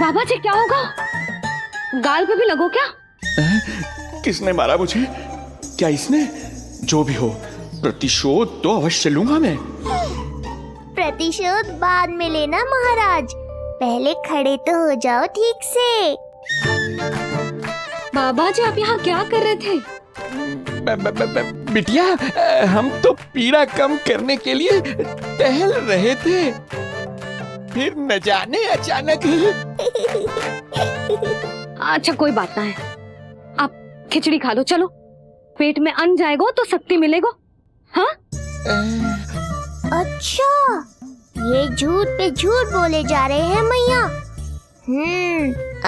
बाबा जी क्या होगा? गाल पे भी लगो क्या? किसने मारा मुझे? क्या इसने? जो भी हो, प्रतिशोध तो अवश्य लूंगा मैं। प्रतिशोध बाद में लेना महाराज, पहले खड़े तो हो जाओ ठीक से। बाबा जी आप यहाँ क्या कर रहे थे? बिटिया, हम तो पीड़ा कम करने के लिए टहल रहे थे, फिर न जाने अचानक। अच्छा कोई बात ना है, आप खिचड़ी खा लो, चलो पेट में अन्न जाएगा तो शक्ति मिलेगा। हाँ? अच्छा, ये झूठ पे झूठ बोले जा रहे हैं मैया।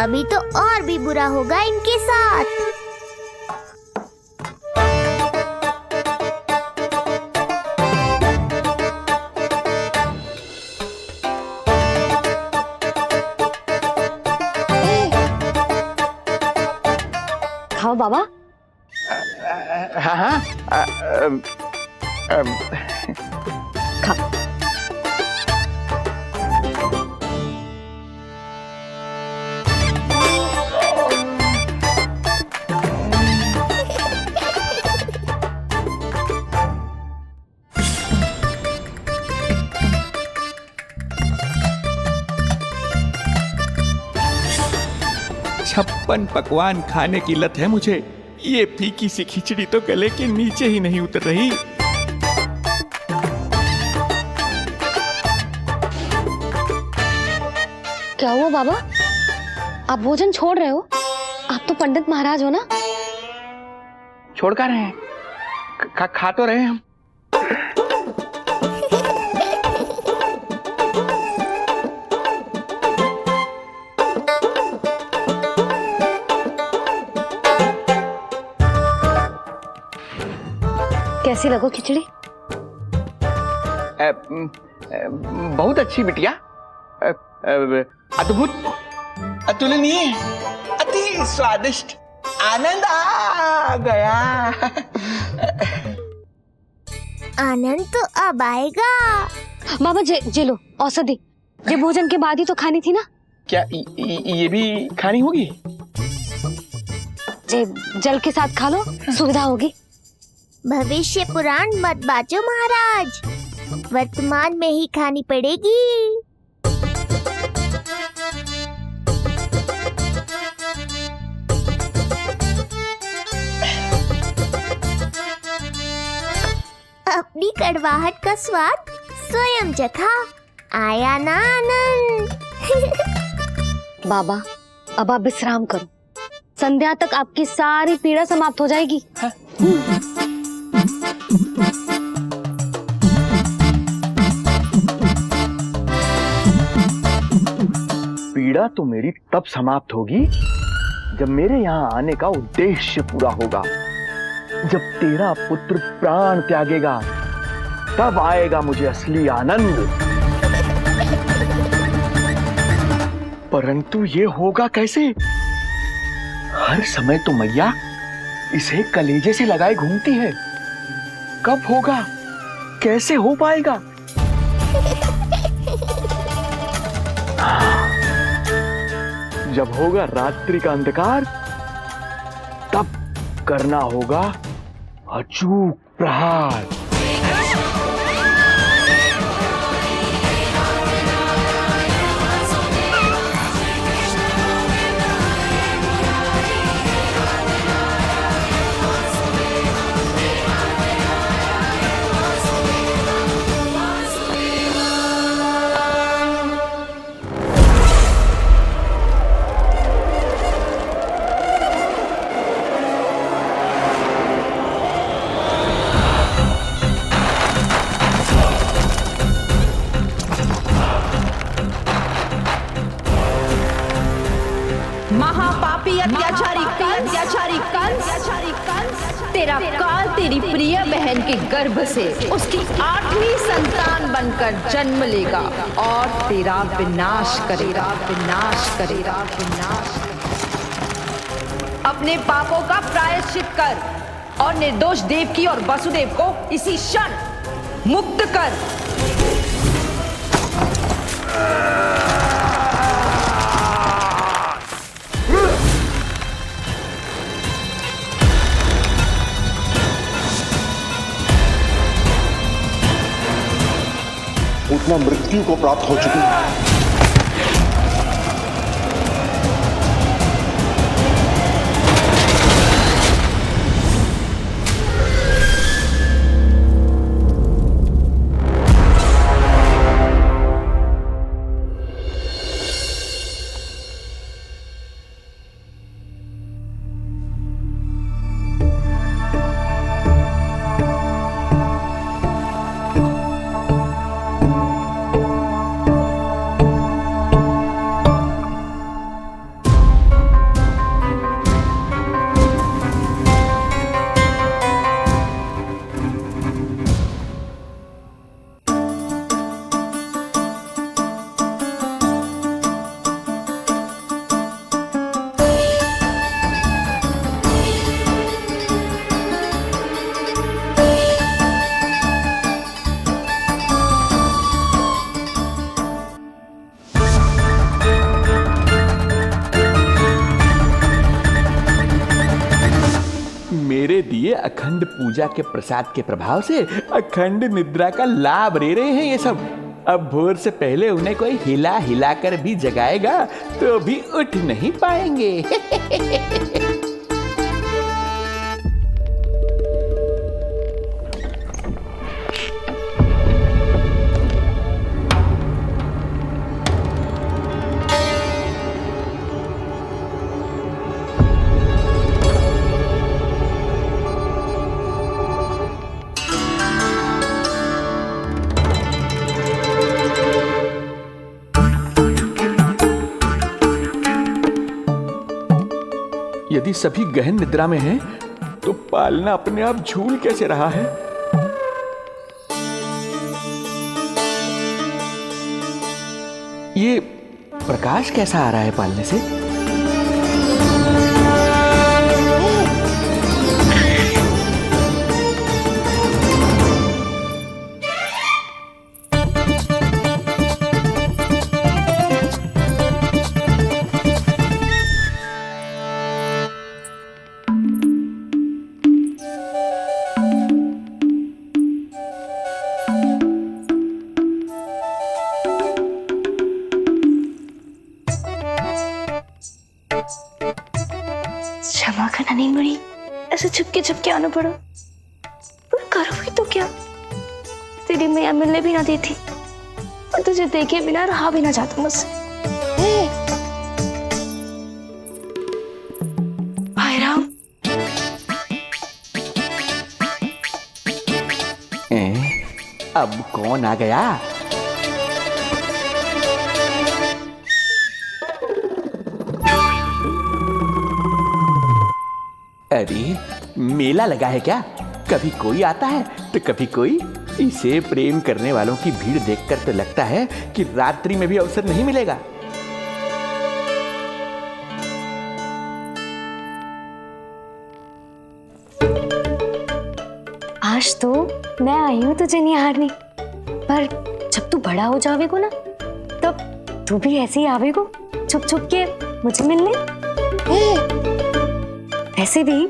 अभी तो और भी बुरा होगा इनके साथ। खाओ बाबा। हाँ हाँ, खा। छप्पन पकवान खाने की लत है मुझे। ये फीकी सी खिचड़ी तो गले के नीचे ही नहीं उतर रही। क्या हुआ बाबा? आप भोजन छोड़ रहे हो? आप तो पंडित महाराज हो ना? छोड़ कर रहे हैं, खा तो रहे हैं हम। कैसी लगो खिचड़ी? बहुत अच्छी बिटिया, अद्भुत, अतुलनीय, अति स्वादिष्ट, आनंद आ गया। आनंद तो अब आएगा। बाबा जे लो औषधि, ये भोजन के बाद ही तो खानी थी ना? क्या ये भी खानी होगी? जे जल के साथ खा लो, सुविधा होगी। भविष्य पुराण मत बाजो महाराज, वर्तमान में ही खानी पड़ेगी। अपनी कड़वाहट का स्वाद स्वयं चखा, आया ना आनंद। बाबा अब आप विश्राम करो, संध्या तक आपकी सारी पीड़ा समाप्त हो जाएगी। पीड़ा तो मेरी तब समाप्त होगी जब मेरे यहाँ आने का उद्देश्य पूरा होगा। जब तेरा पुत्र प्राण त्यागेगा, तब आएगा मुझे असली आनंद। परंतु ये होगा कैसे? हर समय तो मैया इसे कलेजे से लगाए घूमती है। कब होगा? कैसे हो पाएगा? जब होगा रात्रि का अंधकार, तब करना होगा अचूक प्रहार। महापापी अत्याचारी कंस, तेरा काल तेरी प्रिय बहन के गर्भ से उसकी 8वीं संतान बनकर जन्म लेगा और तेरा विनाश करेगा। अपने पापों का प्रायश्चित कर और निर्दोष देवकी और वसुदेव को इसी क्षण मुक्त कर। मृत्यु को प्राप्त हो चुकी है। मेरे दिए अखंड पूजा के प्रसाद के प्रभाव से अखंड निद्रा का लाभ ले रहे हैं ये सब। अब भोर से पहले उन्हें कोई हिला हिला कर भी जगाएगा तो भी उठ नहीं पाएंगे। यदि सभी गहन निद्रा में हैं, तो पालना अपने आप झूल कैसे रहा है? ये प्रकाश कैसा आ रहा है पालने से? क्षमा करना नहीं मुड़ी, ऐसे छुपके आना पड़ा। पर करो भी तो क्या, तेरी मैया मिलने भी ना देती और तुझे देखे बिना रहा भी ना जाता मुझसे। भाई राम, अब कौन आ गया? अरे मेला लगा है क्या? कभी कोई आता है तो कभी कोई। इसे प्रेम करने वालों की भीड़ देखकर तो लगता है कि रात्रि में भी अवसर नहीं मिलेगा। आज तो मैं आई हूँ तुझे निहारने, पर जब तू बड़ा हो जावेगो ना, तब तू भी ऐसे ही आवेगो छुप छुप के मुझे मिलने। ऐसे भी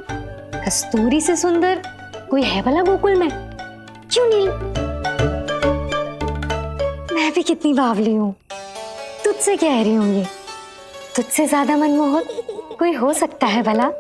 कस्तूरी से सुंदर कोई है भला गोकुल में? क्यों नहीं? मैं भी कितनी बावली हूँ, तुझसे कह रही हूँ ये। तुझसे ज्यादा मनमोहक कोई हो सकता है भला?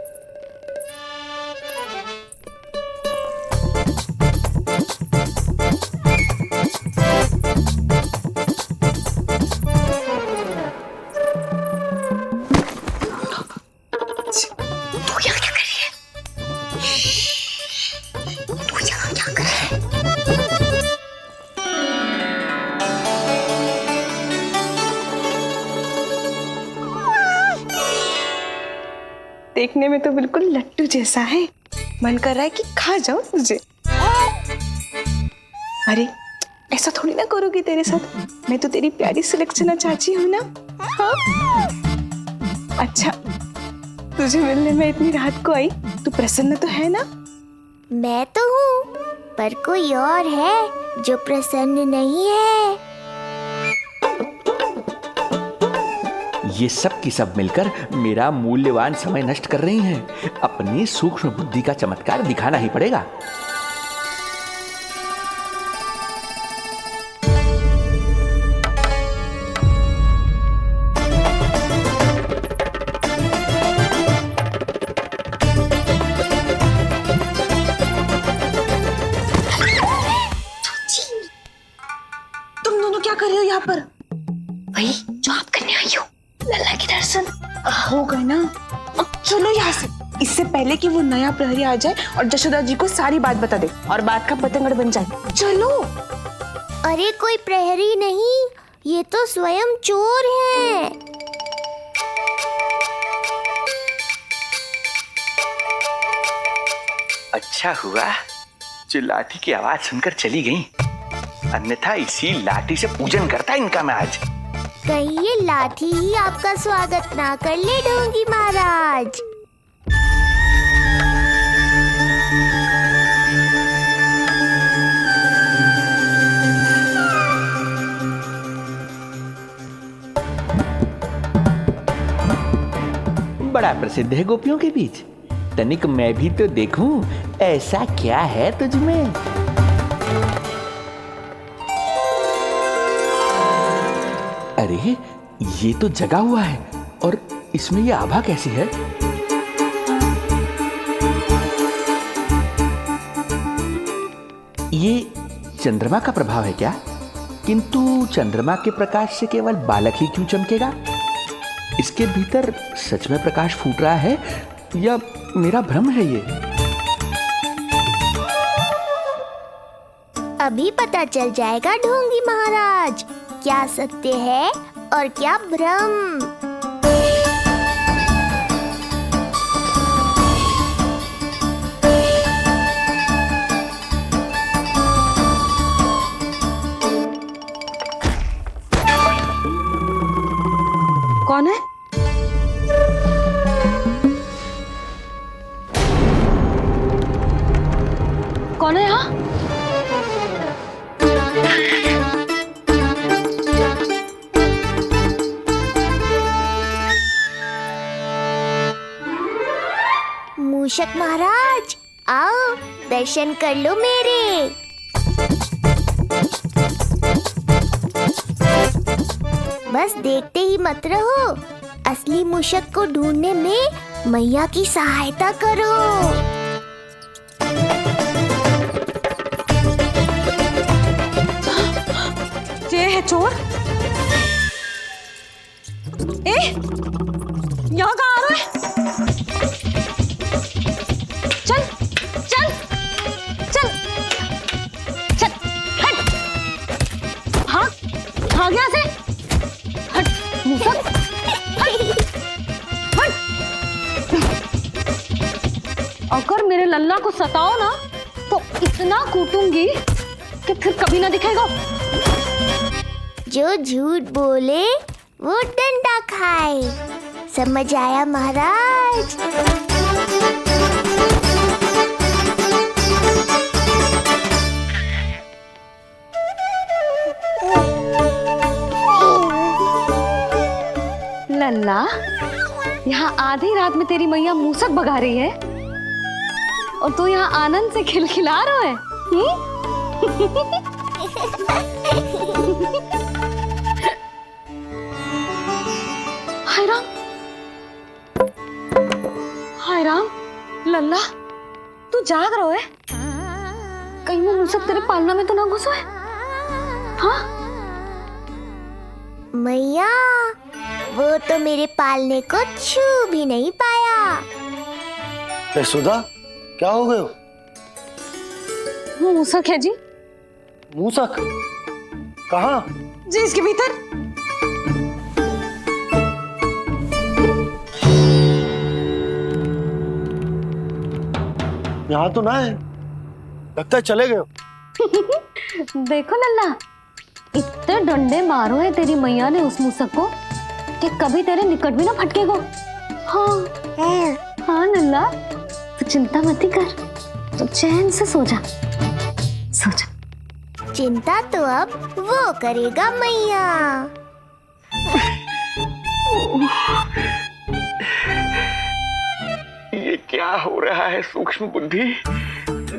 देखने में तो बिल्कुल लट्टू जैसा है, मन कर रहा है कि खा जाओ तुझे। अरे ऐसा थोड़ी ना करोगी तेरे साथ, मैं तो तेरी प्यारी सुलक्षणा चाची हूँ ना। हाँ? अच्छा, तुझे मिलने में इतनी रात को आई, तू प्रसन्न तो है ना? मैं तो हूँ, पर कोई और है जो प्रसन्न नहीं है। ये सब की सब मिलकर मेरा मूल्यवान समय नष्ट कर रही हैं। अपनी सूक्ष्म बुद्धि का चमत्कार दिखाना ही पड़ेगा। लल्ला के दर्शन हो गए ना। अब चलो यहाँ से, इससे पहले कि वो नया प्रहरी आ जाए और जशोदा जी को सारी बात बता दे और बात का पतंगड़ बन जाए। चलो। अरे कोई प्रहरी नहीं, ये तो स्वयं चोर है। अच्छा हुआ जो लाठी की आवाज सुनकर चली गई, अन्यथा इसी लाठी से पूजन करता इनका मैं आज। कहीं ये लाठी ही आपका स्वागत ना कर ले ढोंगी महाराज। बड़ा प्रसिद्ध है गोपियों के बीच, तनिक मैं भी तो देखूं ऐसा क्या है तुझमें। अरे ये तो जगा हुआ है, और इसमें ये आभा कैसी है? ये चंद्रमा का प्रभाव है क्या? किंतु चंद्रमा के प्रकाश से केवल बालक ही क्यों चमकेगा? इसके भीतर सच में प्रकाश फूट रहा है या मेरा भ्रम है ये? अभी पता चल जाएगा ढोंगी महाराज, क्या सत्य है और क्या भ्रम। कौन है? कौन है यहाँ? मूषक महाराज आओ, दर्शन कर लो मेरे। बस देखते ही मत रहो, असली मूषक को ढूंढने में मैया की सहायता करो। ये है चोर। यहाँ कहाँ आ रहा है? चल चल चल चल, हट। हाँ भाग यहाँ से, हट मूसक, हट हट। अगर मेरे लल्ला को सताओ ना तो इतना कूटूंगी कि फिर कभी ना दिखेगा। जो झूठ बोले वो डंडा खाए, समझ आया महाराज? लल्ला, यहाँ आधी रात में तेरी मैया मूसक भगा रही है और तू यहाँ आनंद से खिलखिला रहा है। हाय राम, हाय राम। लल्ला तू जाग रहा है? कहीं वो मूसक तेरे पालना में तो ना घुसा है? हाँ मैया, वो तो मेरे पालने को छू भी नहीं पाया। सुधा, क्या हो गए? वो मूसक है जी। मूसक? कहाँ? जी इसके भीतर। यहाँ तो ना है, लगता है चले गए। देखो लल्ला, इतने डंडे मारो है तेरी मैया ने उस मूसक को कि कभी तेरे निकट भी ना फटकेगा। हाँ हाँ लल्ला, तो चिंता मत ही कर, तो चैन से सो जा, सो जा। चिंता तो अब वो करेगा मैया। ये क्या हो रहा है सूक्ष्म बुद्धि?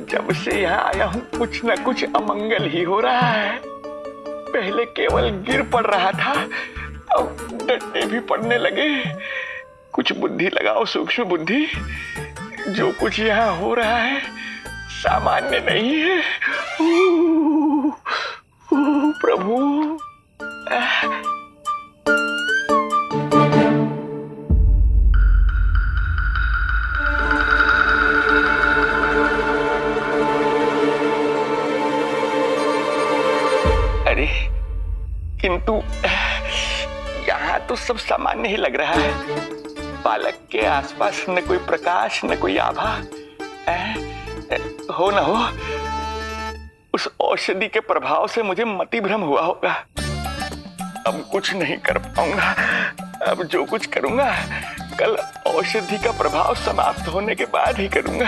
जब से यहाँ आया हूँ कुछ न कुछ अमंगल ही हो रहा है। पहले केवल गिर पड़ रहा था, अब डंडे भी पड़ने लगे। कुछ बुद्धि लगाओ सूक्ष्म बुद्धि, जो कुछ यहाँ हो रहा है सामान्य नहीं है। प्रभु। किंतु यहाँ तो सब सामान्य ही लग रहा है। बालक के आसपास न कोई प्रकाश न कोई आभा। हो न हो उस औषधि के प्रभाव से मुझे मति भ्रम हुआ होगा। अब कुछ नहीं कर पाऊंगा। अब जो कुछ करूंगा कल औषधि का प्रभाव समाप्त होने के बाद ही करूंगा।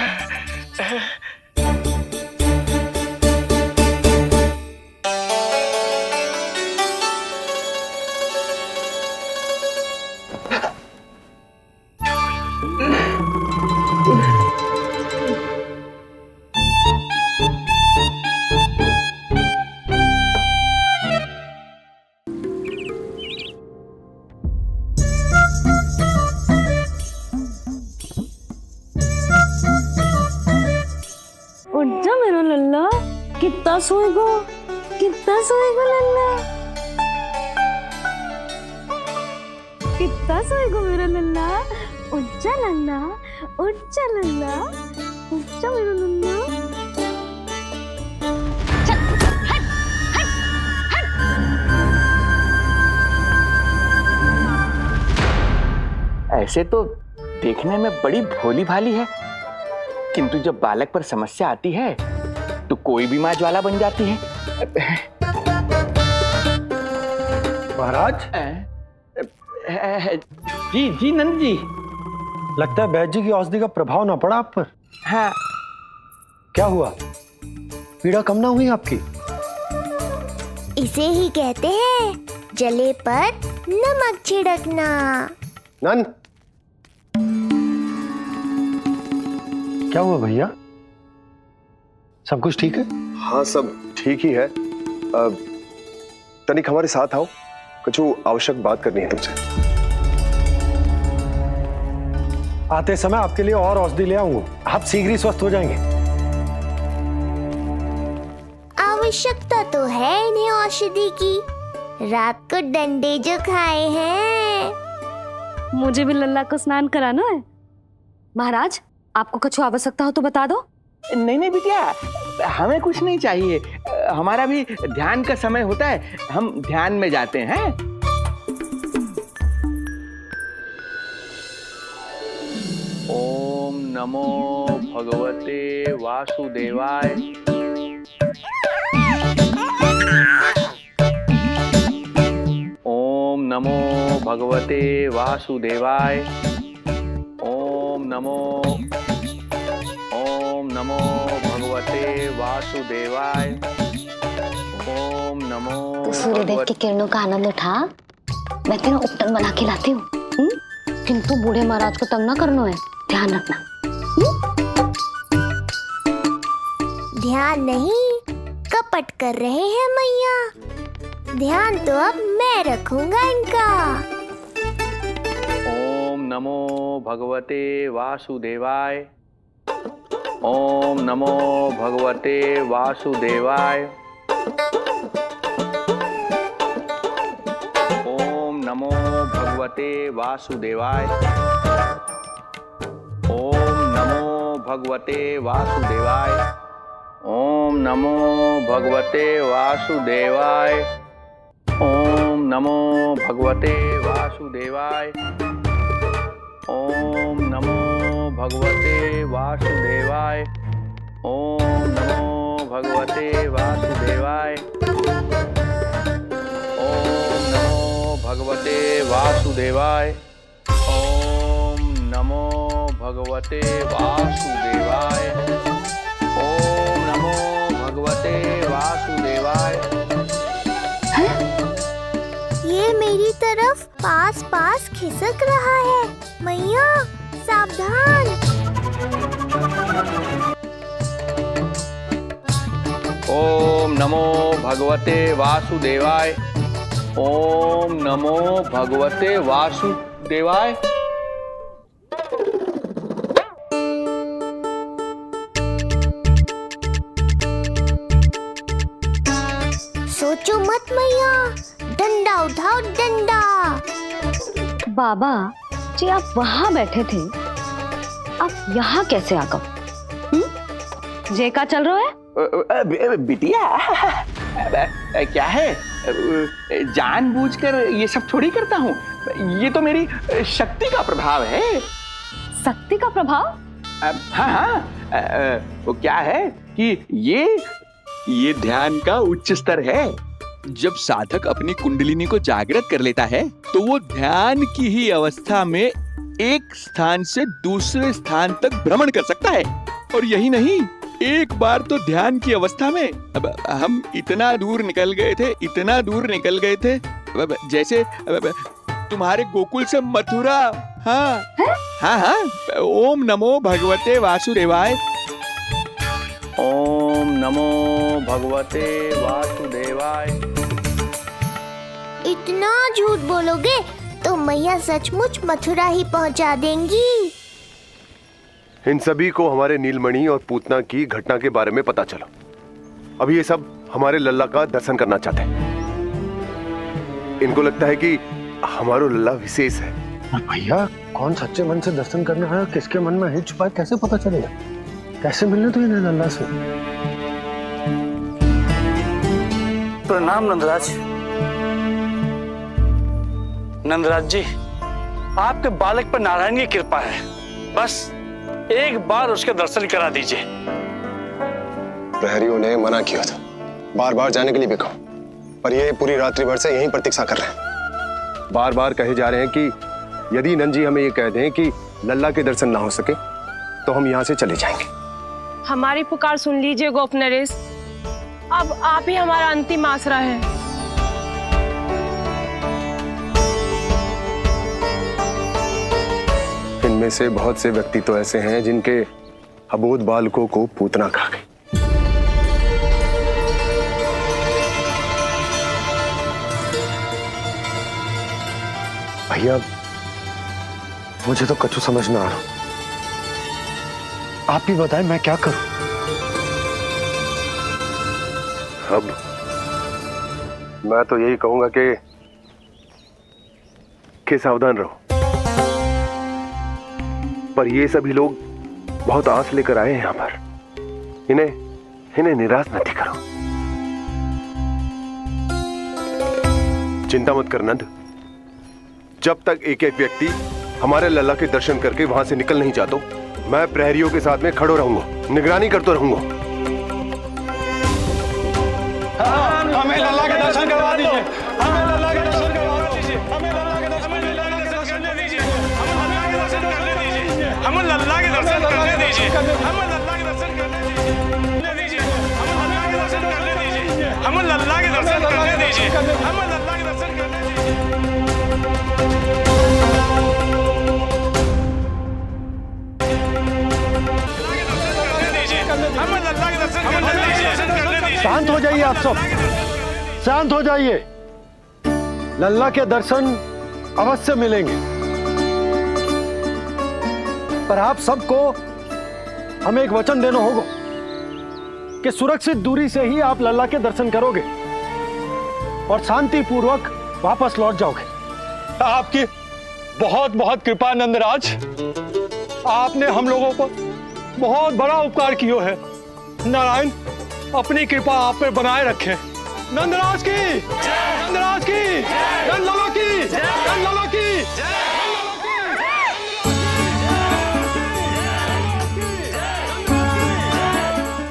उठ जा मेरा लल्ला, कितना सोएगो लल्ला, कितना सोएगो मेरा लल्ला। उठ जा लल्ला, उठ जा लल्ला, उठ जा मेरा लल्ला। ऐसे तो देखने में बड़ी भोली भाली है, किंतु जब बालक पर समस्या आती है तो कोई भी माँ ज्वाला बन जाती है। महाराज। जी जी नंद जी। लगता है बैद जी की औषधि का प्रभाव ना पड़ा आप पर। हाँ। क्या हुआ? पीड़ा कम ना हुई आपकी? इसे ही कहते हैं जले पर नमक छिड़कना। नंद, क्या हुआ भैया? सब कुछ ठीक है? हाँ सब ठीक ही है। तनिक हमारे साथ आओ, कुछ आवश्यक बात करनी है तुमसे। आते समय आपके लिए और औषधि ले आऊंगा, आप शीघ्र ही स्वस्थ हो जाएंगे। आवश्यकता तो है इन्हें औषधि की। रात को डंडे जो खाए हैं। मुझे भी लल्ला को स्नान कराना है। महाराज, आपको कुछ आवश्यकता हो तो बता दो। नहीं नहीं बिटिया, हमें कुछ नहीं चाहिए। हमारा भी ध्यान का समय होता है, हम ध्यान में जाते हैं। ओम नमो भगवते वासुदेवाय। ओम नमो भगवते वासुदेवाय। ओम नमो भगवते वासुदेवाय। ओम नमो। तो सूर्यदेव की किरणों का आनंद उठा, मैं तेरा उपटन बना के लाती हूँ। किंतु बूढ़े महाराज को तंग ना करना है, ध्यान रखना। ध्यान नहीं, कपट कर रहे हैं मैया। ध्यान तो अब मैं रखूंगा इनका। ओम नमो भगवते वासुदेवाय। ओम नमो भगवते वासुदेवाय। ओम नमो भगवते वासुदेवाय। ओम नमो भगवते वासुदेवाय। ओम नमो भगवते वासुदेवाय। ओम नमो भगवते वासुदेवाय। ओम नमो भगवते वासुदेवाय। ओम नमो भगवते वासुदेवाय। ओम नमो भगवते वासुदेवाय। ओम नमो भगवते वासुदेवाय। ओम नमो भगवते वासुदेवाय। ये मेरी तरफ पास पास खिसक रहा है। मैया सावधान। ओम नमो भगवते वासुदेवाय। ओम नमो भगवते वासुदेवाय। सोचो मत मैया, डंडा उठाओ डंडा। बाबा जी, आप वहां बैठे थे, आप यहाँ कैसे आ गए? जे का चल रहा है? बिटिया क्या है? जानबूझकर ये सब थोड़ी करता हूँ। ये तो मेरी शक्ति का प्रभाव है। शक्ति का प्रभाव? हाँ हाँ, वो क्या है कि ये ध्यान का उच्च स्तर है। जब साधक अपनी कुंडलिनी को जागृत कर लेता है तो वो ध्यान की ही अवस्था में एक स्थान से दूसरे स्थान तक भ्रमण कर सकता है। और यही नहीं, एक बार तो ध्यान की अवस्था में अब हम इतना दूर निकल गए थे जैसे तुम्हारे गोकुल से मथुरा। हाँ हाँ हाँ, ओम नमो भगवते वासुदेवाय। ओम नमो भगवते वासुदेवाय। इतना झूठ बोलोगे तो मैया सचमुच मथुरा ही पहुंचा देंगी। इन सभी को हमारे नीलमणि और पूतना की घटना के बारे में पता चला। अभी ये सब हमारे लल्ला का दर्शन करना चाहते हैं। इनको लगता है कि हमारा लल्ला विशेष है। भैया, कौन सच्चे मन से दर्शन करने आया, किसके मन में हित छुपा है, कैसे पता चलेगा? कैसे मिलने तो इन्हें लल्ला से? प्रणाम नंदराज। नंदराज जी, आपके बालक पर नारायण की कृपा है। बस एक बार उसके दर्शन करा दीजिए। प्रहरियों ने मना किया था, बार बार जाने के लिए भी कहा, पर ये पूरी रात्रि भर से यहीं प्रतीक्षा कर रहे हैं। बार बार कहे जा रहे हैं कि यदि नंद जी हमें ये कह दें कि लल्ला के दर्शन ना हो सके तो हम यहाँ से चले जाएंगे। हमारी पुकार सुन लीजिए गोप नरेश, अब आप ही हमारा अंतिम आसरा है। इनमें से बहुत से व्यक्ति तो ऐसे हैं जिनके अबोध बालकों को पूतना खा गई। भैया, मुझे तो कछु समझ ना आ रहा। आप ही बताएं मैं क्या करूं? अब मैं तो यही कहूंगा कि सावधान रहो। पर ये सभी लोग बहुत आस लेकर आए हैं यहाँ पर। इन्हें निराश मत करो। चिंता मत कर नंद, जब तक एक एक व्यक्ति हमारे लल्ला के दर्शन करके वहां से निकल नहीं जाता, मैं प्रहरियों के साथ में खड़ो रहूंगा, निगरानी करते रहूंगा। हमें लल्ला के दर्शन करवा दीजिए। हमें लल्ला के दर्शन करवा दीजिए। हमें लल्ला के दर्शन करने दीजिए। हमें लल्ला के दर्शन करने दीजिए। हमें लल्ला के दर्शन करने दीजिए। हमें लल्ला के दर्शन करने दीजिए। हमें लल्ला के दर्शन करने दीजिए। हमें लल्ला के दर्शन करने दीजिए। हमें लल्ला के दर्शन करने दीजिए। शांत हो जाइए आप सब, शांत हो जाइए। लल्ला के दर्शन अवश्य मिलेंगे, पर आप सबको हमें एक वचन देना होगा कि सुरक्षित दूरी से ही आप लल्ला के दर्शन करोगे और शांति पूर्वक वापस लौट जाओगे। आपकी बहुत बहुत कृपा नंदराज, आपने हम लोगों को बहुत बड़ा उपकार किया है। नारायण अपनी कृपा आप पे बनाए रखे। नंदराज की, नंदराज की, नंदलाला की, नंदलाला की।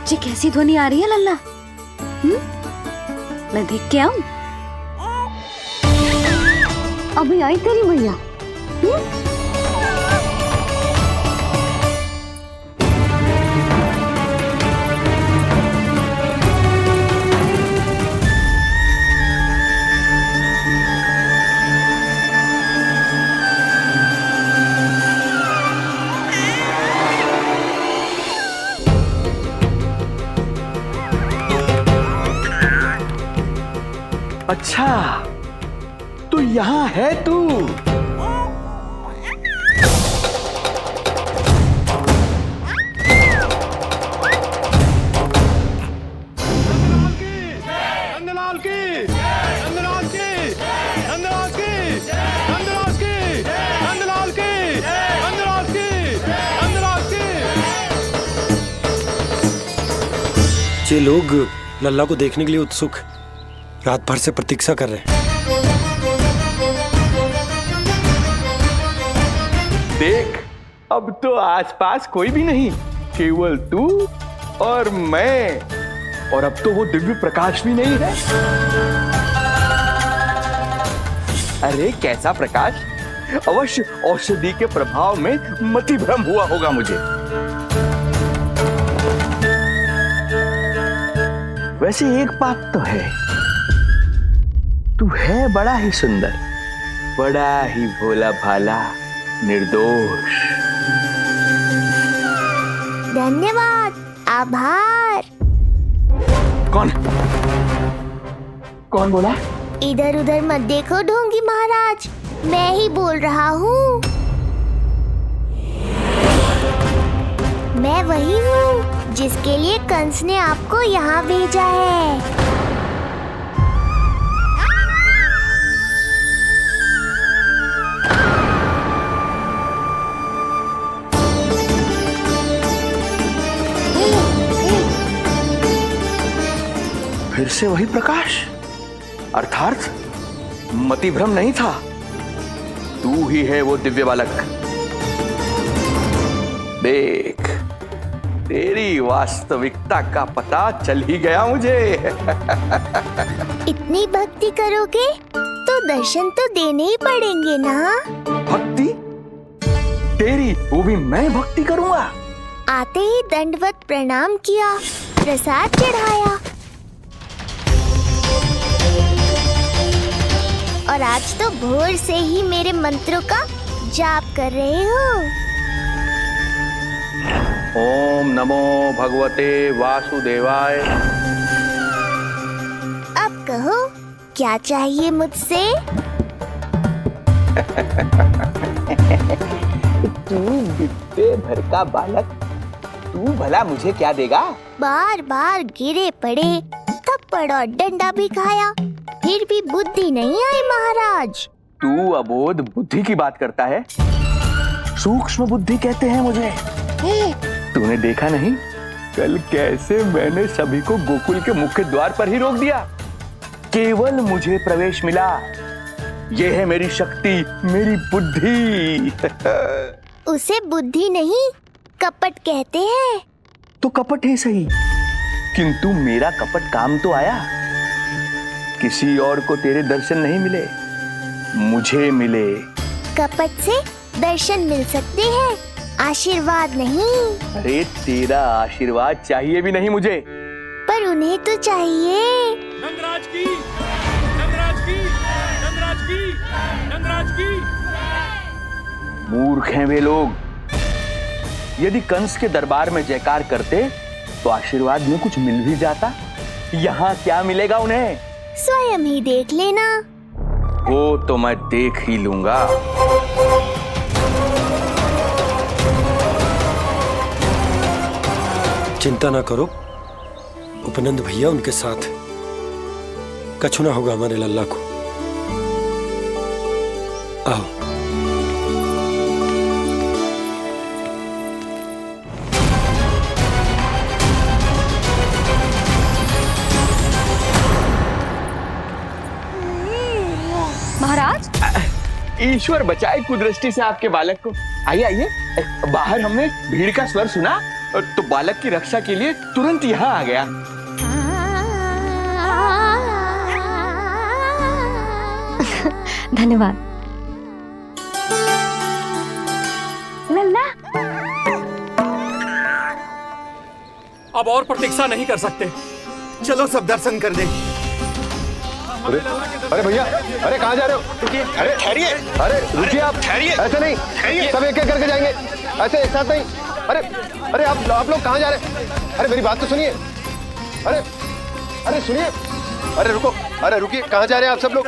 जी कैसी ध्वनि आ रही है लल्ला? मैं देख के आऊं? अभी आई तेरी मैया। अच्छा, तो यहाँ है तू। नंदलाल की, नंदलाल की, नंदलाल की, नंदलाल की, नंदलाल की, नंदलाल की, नंदलाल की। ये लोग लल्ला को देखने के लिए उत्सुक, रात भर से प्रतीक्षा कर रहे हैं। देख, अब तो आसपास कोई भी नहीं, केवल तू और मैं। और अब तो वो दिव्य प्रकाश भी नहीं है। अरे कैसा प्रकाश? अवश्य औषधि के प्रभाव में मति भ्रम हुआ होगा मुझे। वैसे एक बात तो है, तू है बड़ा ही सुंदर, बड़ा ही भोला भाला, निर्दोष। धन्यवाद, आभार। कौन बोला? इधर उधर मत देखो ढोंगी महाराज, मैं ही बोल रहा हूँ। मैं वही हूँ जिसके लिए कंस ने आपको यहाँ भेजा है। फिर से वही प्रकाश, अर्थात मतिभ्रम नहीं था, तू ही है वो दिव्य बालक। देख, तेरी वास्तविकता का पता चल ही गया मुझे। इतनी भक्ति करोगे तो दर्शन तो देने ही पड़ेंगे ना। भक्ति? तेरी? वो भी मैं भक्ति करूंगा? आते ही दंडवत प्रणाम किया, प्रसाद चढ़ाया, और आज तो भोर से ही मेरे मंत्रों का जाप कर रहे हो। ओम नमो भगवते वासुदेवाय। अब कहो, क्या चाहिए मुझसे? तू विद्या भर का बालक, तू भला मुझे क्या देगा? बार बार गिरे पड़े, थप्पड़ और डंडा भी खाया, फिर भी बुद्धि नहीं आई महाराज। तू अबोध बुद्धि की बात करता है? सूक्ष्म बुद्धि कहते हैं मुझे। तूने देखा नहीं कल कैसे मैंने सभी को गोकुल के मुख्य द्वार पर ही रोक दिया? केवल मुझे प्रवेश मिला। यह है मेरी शक्ति, मेरी बुद्धि। उसे बुद्धि नहीं, कपट कहते हैं। तो कपट ही सही, किंतु मेरा कपट काम तो आया। किसी और को तेरे दर्शन नहीं मिले, मुझे मिले। कपट से दर्शन मिल सकते हैं, आशीर्वाद नहीं। अरे तेरा आशीर्वाद चाहिए भी नहीं मुझे। पर उन्हें तो चाहिए। नंदराज की, नंदराज की, नंदराज की, नंदराज की। मूर्ख हैं वे लोग। यदि कंस के दरबार में जयकार करते तो आशीर्वाद में कुछ मिल भी जाता। यहाँ क्या मिलेगा उन्हें? स्वयं ही देख लेना। वो तो मैं देख ही लूंगा। चिंता ना करो, उपनंद भैया उनके साथ, कछु ना होगा हमारे लल्ला को। आओ। महाराज, ईश्वर बचाए कुदृष्टि से आपके बालक को। आइए आइए, बाहर हमने भीड़ का स्वर सुना तो बालक की रक्षा के लिए तुरंत यहाँ आ गया। धन्यवाद। लल्ला, अब और प्रतीक्षा नहीं कर सकते, चलो सब दर्शन कर दें। अरे भैया, अरे कहाँ जा रहे हो? अरे ठहरिए, अरे रुकिए आप, ठहरिए, ऐसे नहीं, सब एक एक करके जाएंगे, ऐसे एक साथ नहीं। अरे अरे आप लोग कहाँ जा रहे हैं? अरे मेरी बात तो सुनिए। अरे अरे सुनिए, अरे रुको, अरे रुकिए, कहाँ जा रहे हैं आप सब लोग?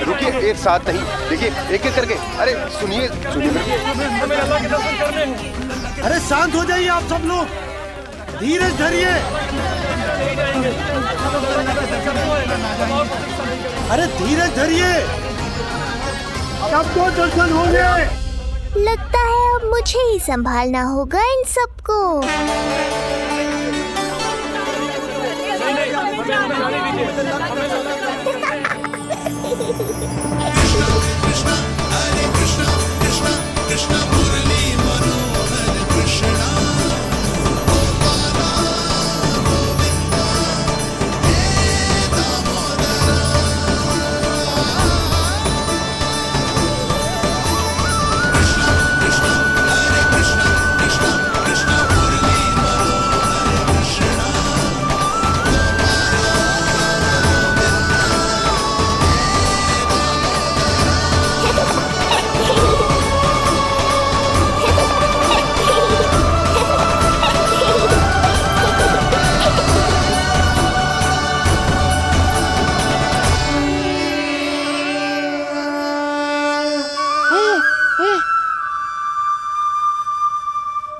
रुकिए, एक साथ नहीं, देखिए एक एक करके। अरे सुनिए सुनिए। अरे शांत हो जाइए आप सब लोग, धीरज धरिए। अरे धीरज धरिए, सबको दर्शन होंगे। लगता है अब मुझे ही संभालना होगा इन सबको।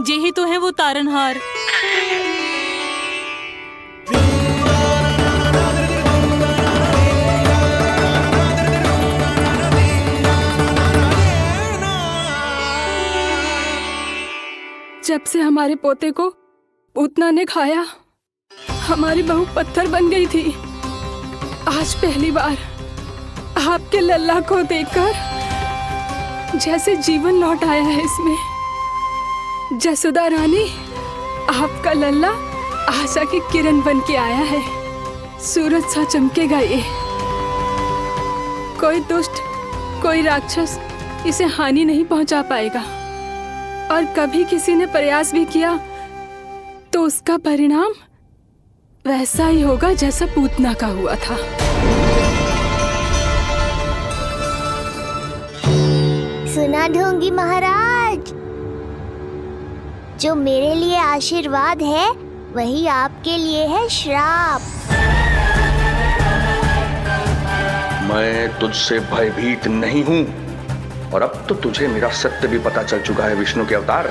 जे ही तो है वो तारनहार। जब से हमारे पोते को पूतना ने खाया, हमारी बहू पत्थर बन गई थी। आज पहली बार आपके लल्ला को देखकर जैसे जीवन लौट आया है इसमें। जसोदा रानी, आपका लल्ला आशा की किरण बन के आया है। सूरज सा चमकेगा ये। कोई दुष्ट, कोई राक्षस इसे हानि नहीं पहुंचा पाएगा। और कभी किसी ने प्रयास भी किया तो उसका परिणाम वैसा ही होगा जैसा पूतना का हुआ था। सुना ढोंगी महाराज, जो मेरे लिए आशीर्वाद है वही आपके लिए है श्राप। मैं तुझसे भयभीत नहीं हूं, और अब तो तुझे मेरा सत्य भी पता चल चुका है विष्णु के अवतार।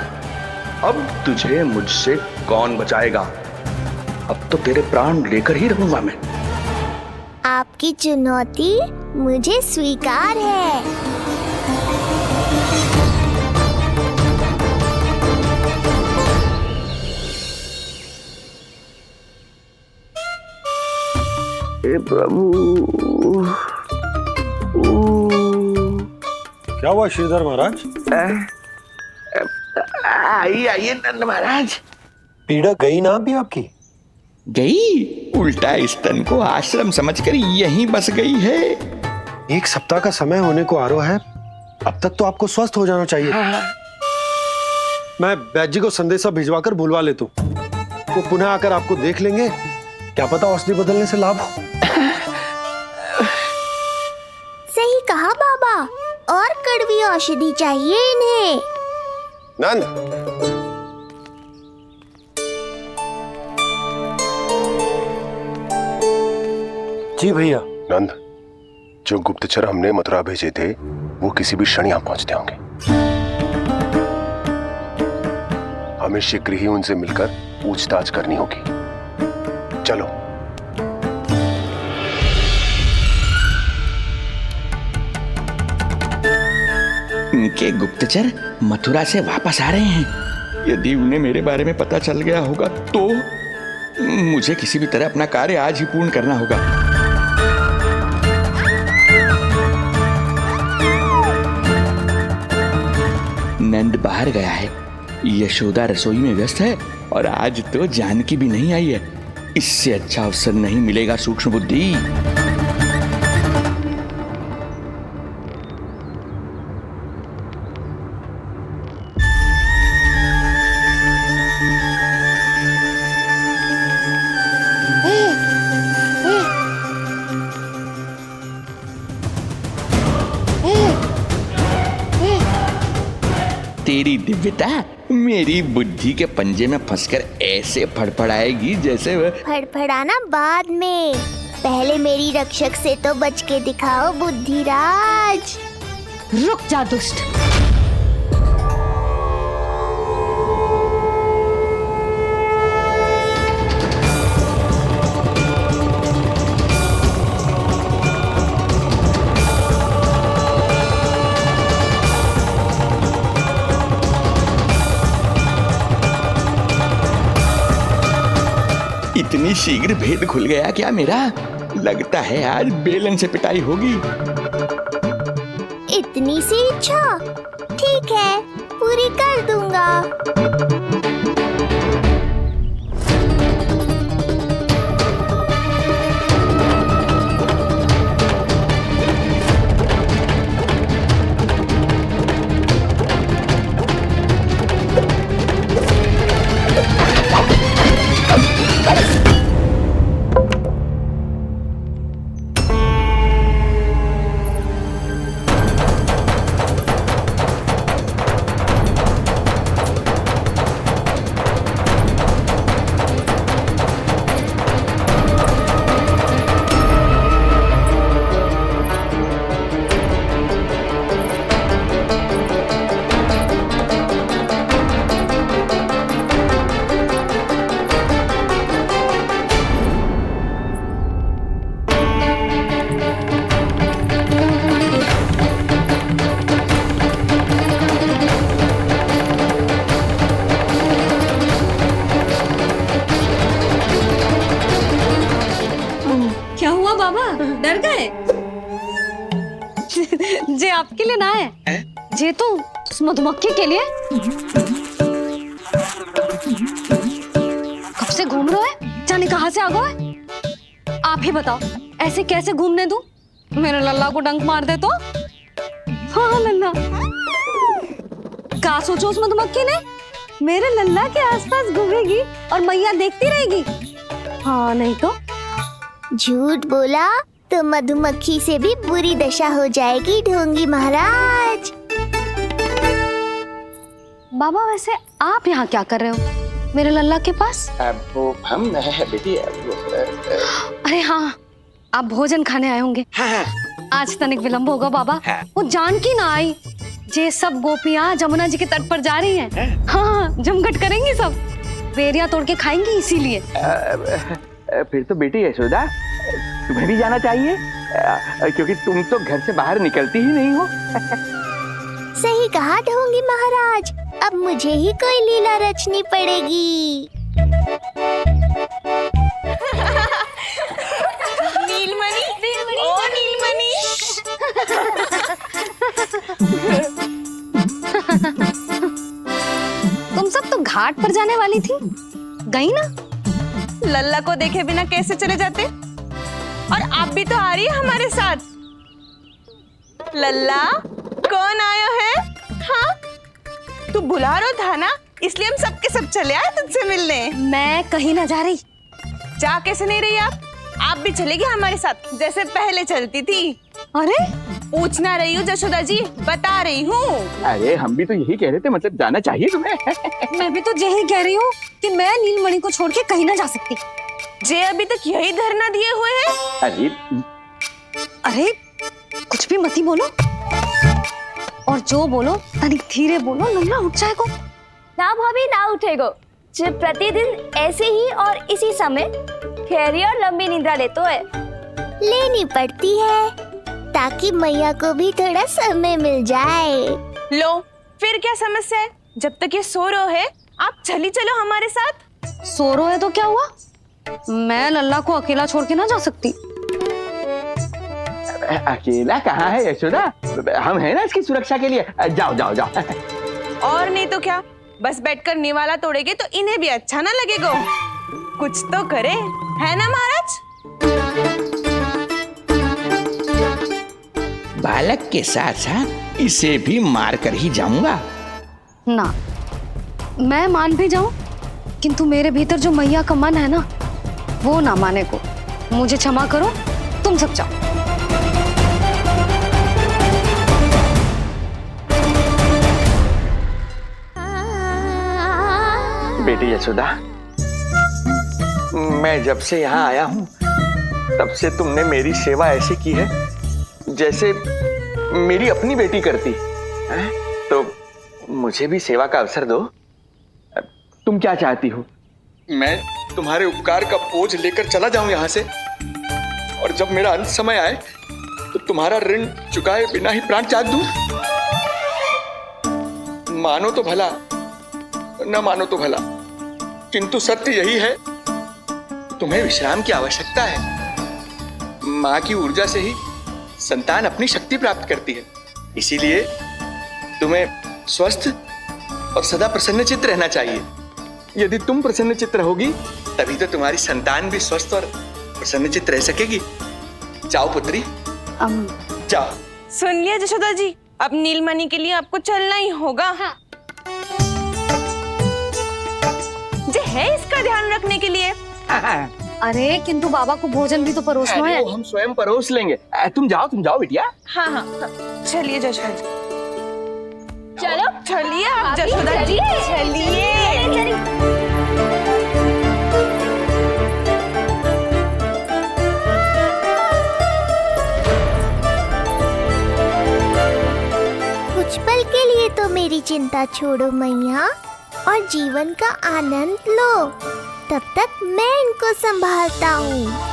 अब तुझे मुझसे कौन बचाएगा? अब तो तेरे प्राण लेकर ही रहूंगा मैं। आपकी चुनौती मुझे स्वीकार है। हे प्रभु। क्या हुआ श्रीधर महाराज? आइए नंद महाराज। पीड़ा गई ना अभी आपकी? गई? उल्टा स्तन को आश्रम समझकर यहीं बस गई है। 1 सप्ताह का समय होने को आ रहा है, अब तक तो आपको स्वस्थ हो जाना चाहिए। मैं बैद जी को संदेशा भिजवाकर बुलवा लेता हूँ। वो पुनः आकर आपको देख लेंगे, क्या पता औषधि बदलने से लाभ हो। सही कहा बाबा, और कड़वी औषधि चाहिए इन्हें। नंद, जी भैया। नंद, जो गुप्तचर हमने मथुरा भेजे थे वो किसी भी क्षण यहाँ पहुंचते होंगे। हमें शीघ्र ही उनसे मिलकर पूछताछ करनी होगी। चलो। उनके गुप्तचर मथुरा से वापस आ रहे हैं। यदि उन्हें मेरे बारे में पता चल गया होगा तो मुझे किसी भी तरह अपना कार्य आज ही पूर्ण करना होगा। नंद बाहर गया है, यशोदा रसोई में व्यस्त है, और आज तो जानकी भी नहीं आई है। इससे अच्छा अवसर नहीं मिलेगा सूक्ष्म बुद्धि। तेरी दिव्यता मेरी बुद्धि के पंजे में फंसकर ऐसे फड़फड़ाएगी जैसे वह। फड़फड़ाना बाद में, पहले मेरी रक्षक से तो बच के दिखाओ बुद्धिराज। रुक जा दुष्ट। इतनी शीघ्र भेद खुल गया क्या मेरा? लगता है आज बेलन से पिटाई होगी। इतनी सी इच्छा? ठीक है, पूरी कर दूंगा। क्या हुआ बाबा, डर गए? जे आपके लिए ना है, जे तो उस मधुमक्खी के लिए। कब से घूम रहे हो? जाने कहाँ से आ गए? आप ही बताओ, ऐसे कैसे घूमने दूं? मेरे लल्ला को डंक मार दे तो? हाँ लल्ला, क्या सोचो उस मधुमक्खी ने? मेरे लल्ला के आसपास घूमेगी और मैया देखती रहेगी। हाँ नहीं तो? झूठ बोला तो मधुमक्खी से भी बुरी दशा हो जाएगी ढोंगी महाराज। बाबा वैसे आप यहाँ क्या कर रहे हो मेरे लल्ला के पास? वो हम बेटी अरे हाँ, आप भोजन खाने आए होंगे। हाँ। आज तनिक विलंब होगा बाबा। हाँ। वो जानकी ना आई, जे सब गोपियाँ जमुना जी के तट पर जा रही हैं। हाँ, जमघट करेंगी सब, बेरिया तोड़ के खाएंगी इसीलिए। फिर तो बेटी यशोदा, तुम्हें भी जाना चाहिए, क्योंकि तुम तो घर से बाहर निकलती ही नहीं हो। सही कहा ढोंगी महाराज, अब मुझे ही कोई लीला रचनी पड़ेगी। नीलमणि, ओ नीलमणि। तुम सब तो घाट पर जाने वाली थी, गई ना? लल्ला को देखे बिना कैसे चले जाते? और आप भी तो आ रही है हमारे साथ। लल्ला, कौन आया है? हाँ, तू बुला रहा था ना, इसलिए हम सब के सब चले आए तुझसे मिलने। मैं कहीं ना जा रही। जा कैसे नहीं रही आप भी चलेगी हमारे साथ जैसे पहले चलती थी। अरे पूछना रही हूँ जशोदा जी, बता रही हूँ। अरे हम भी तो यही कह रहे थे, मतलब जाना चाहिए तुम्हें। मैं भी तो यही कह रही हूँ कि मैं नीलमणि को छोड़ के कहीं ना जा सकती। जे अभी तक यही धरना दिए हुए हैं। अरे कुछ भी मती बोलो, और जो बोलो तनिक धीरे बोलो, लल्ला उठ जाएगो। ना भाभी ना उठेगो, जो प्रतिदिन ऐसे ही और इसी समय गहरी और लंबी निद्रा लेते है। लेनी पड़ती है ताकि मैया को भी थोड़ा समय मिल जाए। लो फिर क्या समस्या है? जब तक ये सो रहे है आप चली चलो हमारे साथ। सो रहे है तो क्या हुआ? मैं लल्ला को अकेला छोड़ के ना जा सकती। अकेला कहाँ है यशोदा, हम हैं ना इसकी सुरक्षा के लिए। जाओ जाओ जाओ। और नहीं तो क्या, बस बैठकर निवाला तोड़ेगे तो इन्हें भी अच्छा ना लगेगा। कुछ तो करे, है ना महाराज? बालक के साथ साथ इसे भी मार कर ही जाऊंगा। ना, मैं मान भी जाऊं, किंतु मेरे भीतर जो मैया का मन है ना, वो ना माने को। मुझे क्षमा करो, तुम सब जाओ। बेटी यशोदा, मैं जब से यहाँ आया हूँ तब से तुमने मेरी सेवा ऐसी की है जैसे मेरी अपनी बेटी करती है। तो मुझे भी सेवा का अवसर दो। तुम क्या चाहती हो? मैं तुम्हारे उपकार का बोझ लेकर चला जाऊं यहाँ से, और जब मेरा अंत समय आए तो तुम्हारा ऋण चुकाए बिना ही प्राण त्याग दूं? मानो तो भला, न मानो तो भला, किंतु सत्य यही है, तुम्हें विश्राम की आवश्यकता है। माँ की ऊर्जा से ही संतान अपनी शक्ति प्राप्त करती है। इसीलिए तुम्हें स्वस्थ और सदा प्रसन्नचित्त रहना चाहिए। यदि तुम प्रसन्नचित्त रहोगी तभी तो तुम्हारी संतान भी स्वस्थ और प्रसन्नचित्त रह सकेगी। जाओ पुत्री, जाओ। सुन लिया जशोदा जी, अब नीलमणि के लिए आपको चलना ही होगा। हाँ। जे है इसका ध्यान रखने के लिए। अरे किंतु बाबा को भोजन भी तो परोसना है। हम स्वयं परोस लेंगे। तुम जाओ बिटिया। हाँ हाँ, चलिए जशोदा जी, चलो चलिए आप जशोदा जी, चलिए। कुछ पल के लिए तो मेरी चिंता छोड़ो मैया और जीवन का आनंद लो। तब तक मैं इनको संभालता हूँ।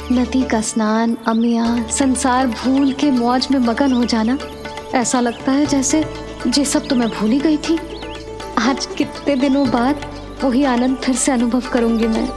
नदी का स्नान, अमिया, संसार भूल के मौज में मगन हो जाना, ऐसा लगता है जैसे ये सब तो मैं भूल ही गई थी। आज कितने दिनों बाद वही आनंद फिर से अनुभव करूंगी मैं।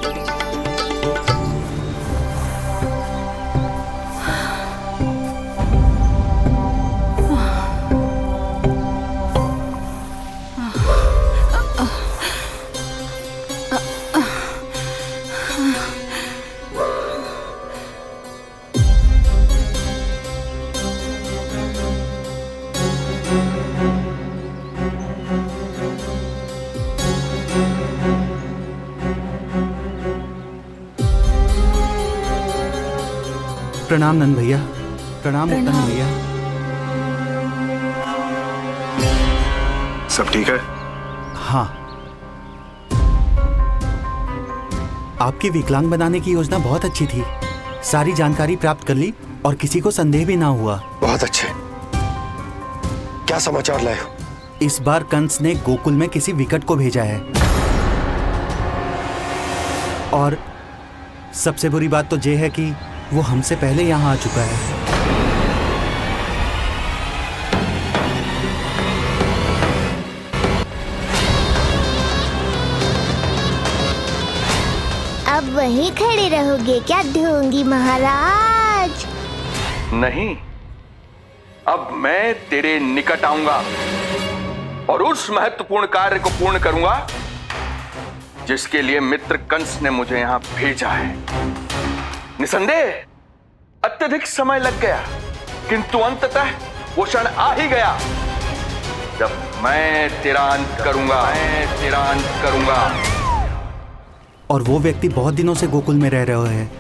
प्रणाम नंद भैया। प्रणाम नंद भैया। सब ठीक है? हाँ। आपकी विकलांग बनाने की योजना बहुत अच्छी थी। सारी जानकारी प्राप्त कर ली और किसी को संदेह भी ना हुआ। बहुत अच्छे। क्या समाचार लाए हो? इस बार कंस ने गोकुल में किसी विकट को भेजा है और सबसे बुरी बात तो ये है कि वो हमसे पहले यहाँ आ चुका है। अब वहीं खड़े रहोगे क्या ढोंगी महाराज? नहीं, अब मैं तेरे निकट आऊंगा और उस महत्वपूर्ण कार्य को पूर्ण करूंगा जिसके लिए मित्र कंस ने मुझे यहाँ भेजा है। निसंदेह अत्यधिक समय लग गया, किंतु अंततः वो क्षण आ ही गया जब मैं तेरा अंत करूंगा। और वो व्यक्ति बहुत दिनों से गोकुल में रह रहे हैं।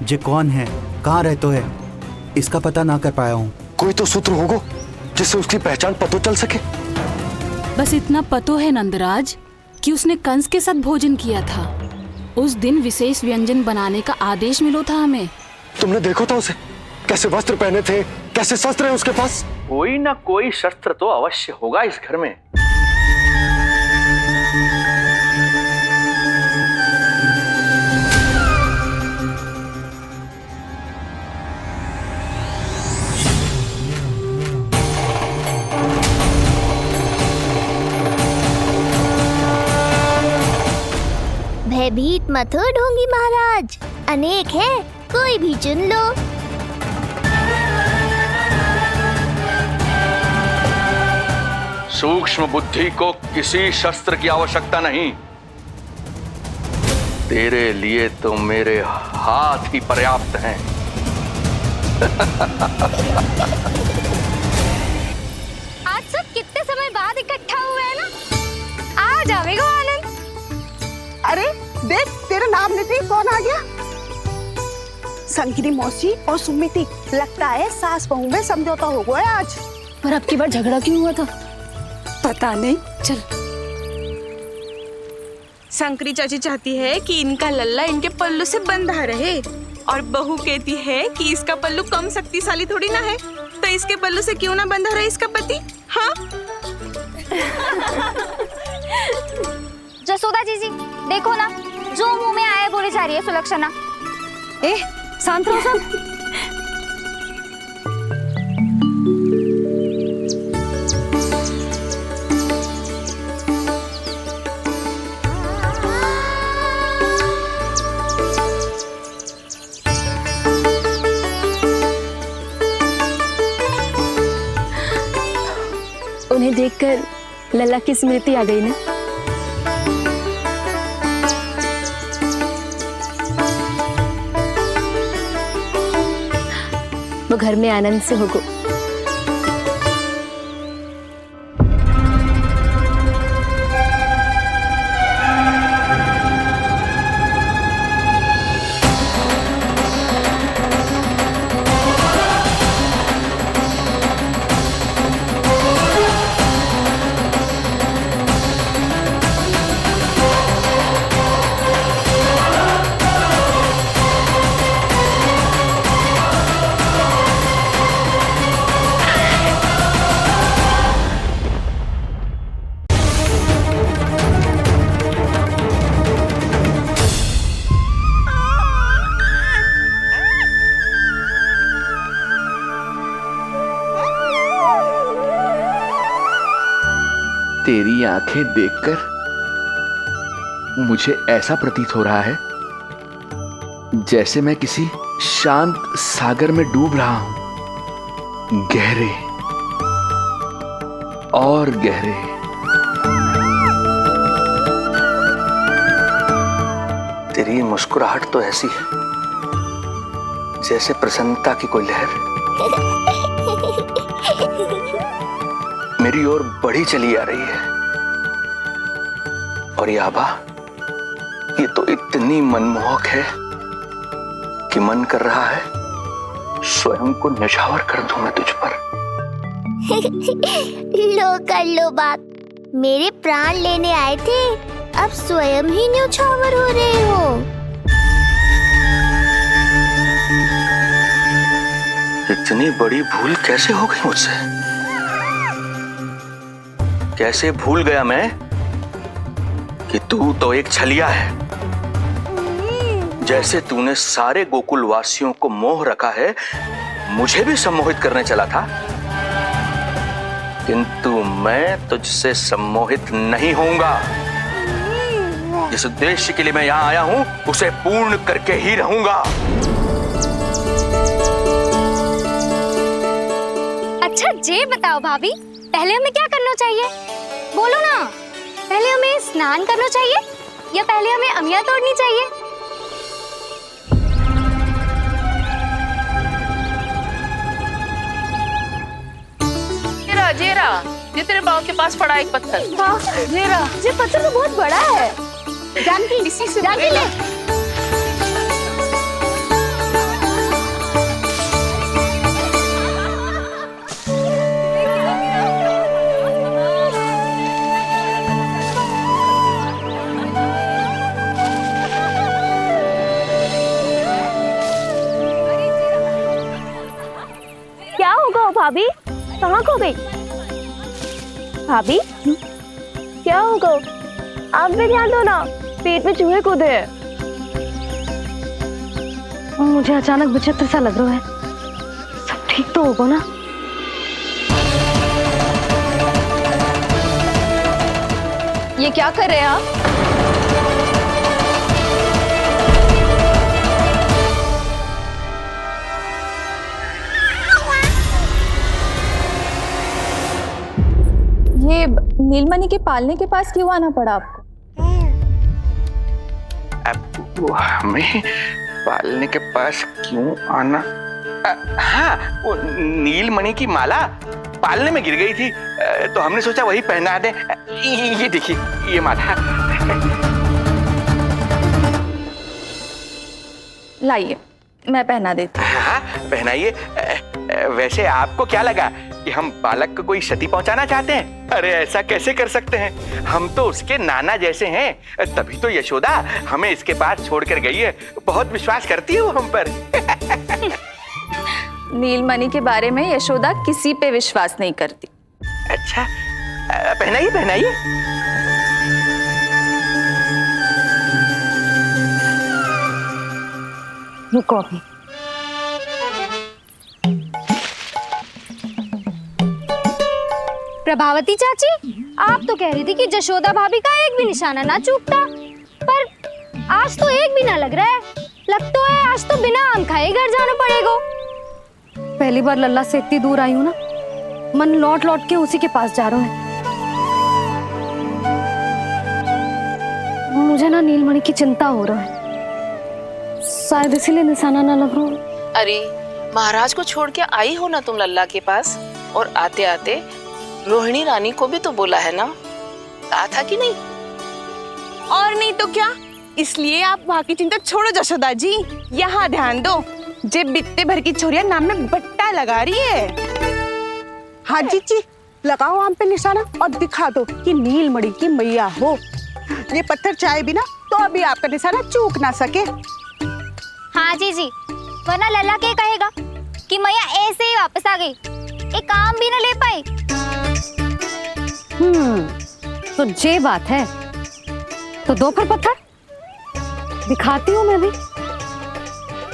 जे कौन है, कहाँ रहते है, इसका पता ना कर पाया हूँ। कोई तो सूत्र होगा जिससे उसकी पहचान पता चल सके। बस इतना पतो है नंदराज कि उसने कंस के साथ भोजन किया था। उस दिन विशेष व्यंजन बनाने का आदेश मिलो था हमें। तुमने देखो था उसे? कैसे वस्त्र पहने थे, कैसे शस्त्र है उसके पास? कोई ना कोई शस्त्र तो अवश्य होगा इस घर में। भयभीत मत हो ढोंगी महाराज, अनेक है, कोई भी चुन लो। सूक्ष्म बुद्धि को किसी शस्त्र की आवश्यकता नहीं। तेरे लिए तो मेरे हाथ ही पर्याप्त हैं। आज सब कितने समय बाद इकट्ठा हुए हैं ना, आ जाएगा आनंद। अरे देख, तेरा नाम लेते ही कौन आ गया? संगिनी मौसी और सुमिति, लगता है सास बहू में समझौता हो गया है आज। पर अब की बार झगड़ा क्यों हुआ था? पता नहीं। चल। शंकरी चाची चाहती है कि इनका लल्ला इनके पल्लू से बंधा रहे, और बहू कहती है कि इसका पल्लू कम शक्तिशाली थोड़ी ना है, तो इसके पल्लू से क्यों ना बंधा रहे इसका पति। हाँ जसोदा जीजी, देखो ना, जो मुंह में आए बोली जा रही है सुलक्षणा। ए, शांत रहो सब। उन्हें देखकर लल्ला की स्मृति आ गई ना। वो घर में आनंद से होगो। तेरी आंखें देखकर मुझे ऐसा प्रतीत हो रहा है जैसे मैं किसी शांत सागर में डूब रहा हूं, गहरे और गहरे। तेरी मुस्कुराहट तो ऐसी है जैसे प्रसन्नता की कोई लहर मेरी ओर बढ़ी चली आ रही है। और ये आभा, ये तो इतनी मनमोहक है कि मन कर रहा है स्वयं को न्यौछावर कर दूं मैं तुझ पर। लो कर लो बात, मेरे प्राण लेने आए थे, अब स्वयं ही न्यौछावर हो रहे हो। इतनी बड़ी भूल कैसे हो गई मुझसे? कैसे भूल गया मैं कि तू तो एक छलिया है। जैसे तूने सारे गोकुल वासियों को मोह रखा है, मुझे भी सम्मोहित करने चला था, किंतु मैं तुझसे सम्मोहित नहीं होऊंगा। जिस उद्देश्य के लिए मैं यहां आया हूं उसे पूर्ण करके ही रहूंगा। अच्छा ये बताओ भाभी, पहले हमें क्या करना चाहिए? बोलो ना, पहले हमें स्नान करना चाहिए या पहले हमें अमिया तोड़नी चाहिए? जेरा, ये तेरे बाव के पास पड़ा एक पत्थर। हाँ, जेरा, ये पत्थर तो बहुत बड़ा है। जानकी, इसी से जानकी ले। क्या होगा भाभी? कहाँ खो गई भाभी? क्या होगा? आप भी ध्यान दो ना, पेट में चूहे कूदे हैं। मुझे अचानक विचित्र सा लग रहा है। सब ठीक तो होगा ना? ये क्या कर रहे हैं आप? ये नीलमणि के पालने के पास क्यों आना पड़ा आपको? अब वो हमें पालने के पास क्यों आना? हाँ, वो नीलमणि की माला पालने में गिर गई थी, तो हमने सोचा वही पहना दे। ये देखिए, ये माला। लाइए, मैं पहना देती हूँ। हाँ, पहनाइए। वैसे आपको क्या लगा कि हम बालक को कोई क्षति पहुंचाना चाहते हैं? अरे ऐसा कैसे कर सकते हैं? हम तो उसके नाना जैसे हैं, तभी तो यशोदा हमें इसके पास छोड़कर गई है। बहुत विश्वास करती है वो हम पर। नीलमणि के बारे में यशोदा किसी पे विश्वास नहीं करती। अच्छा, पहनाइए पहनाइए। रुको अभी। प्रभावती चाची, आप तो कह रही थी कि जशोदा भाभी का एक भी निशाना ना चूकता, पर आज तो एक भी ना लग रहा है। लग तो है आज तो बिना आम खाए घर जाना पड़ेगा। पहली बार लल्ला से इतनी दूर आई हूँ ना, मन लौट लौट के उसी के पास जा रहा है। मुझे ना नीलमणि की चिंता हो रहा है, शायद इसीलिए निशाना ना लग रहा। अरे महाराज को छोड़ के आई हो ना तुम लल्ला के पास, और आते आते रोहिणी रानी को भी तो बोला है ना, कहा था कि नहीं? और नहीं तो क्या, इसलिए आप वहाँ की चिंता छोड़ो जशोदा जी, यहाँ ध्यान दो। जे बित्ते भर की छोरिया नाम में बट्टा लगा रही है। हाँ जी, लगाओ आम पे निशाना और दिखा दो कि नीलमणि की मैया हो। ये पत्थर चाहे भी ना तो अभी आपका निशाना चूक ना सके। हाँ जी, वरना लल्ला क्या कहेगा कि मैया ऐसे ही वापस आ गई, एक काम भी ना ले पाई। तो ये बात है, तो दो फिर पत्थर दिखाती हूँ मैं भी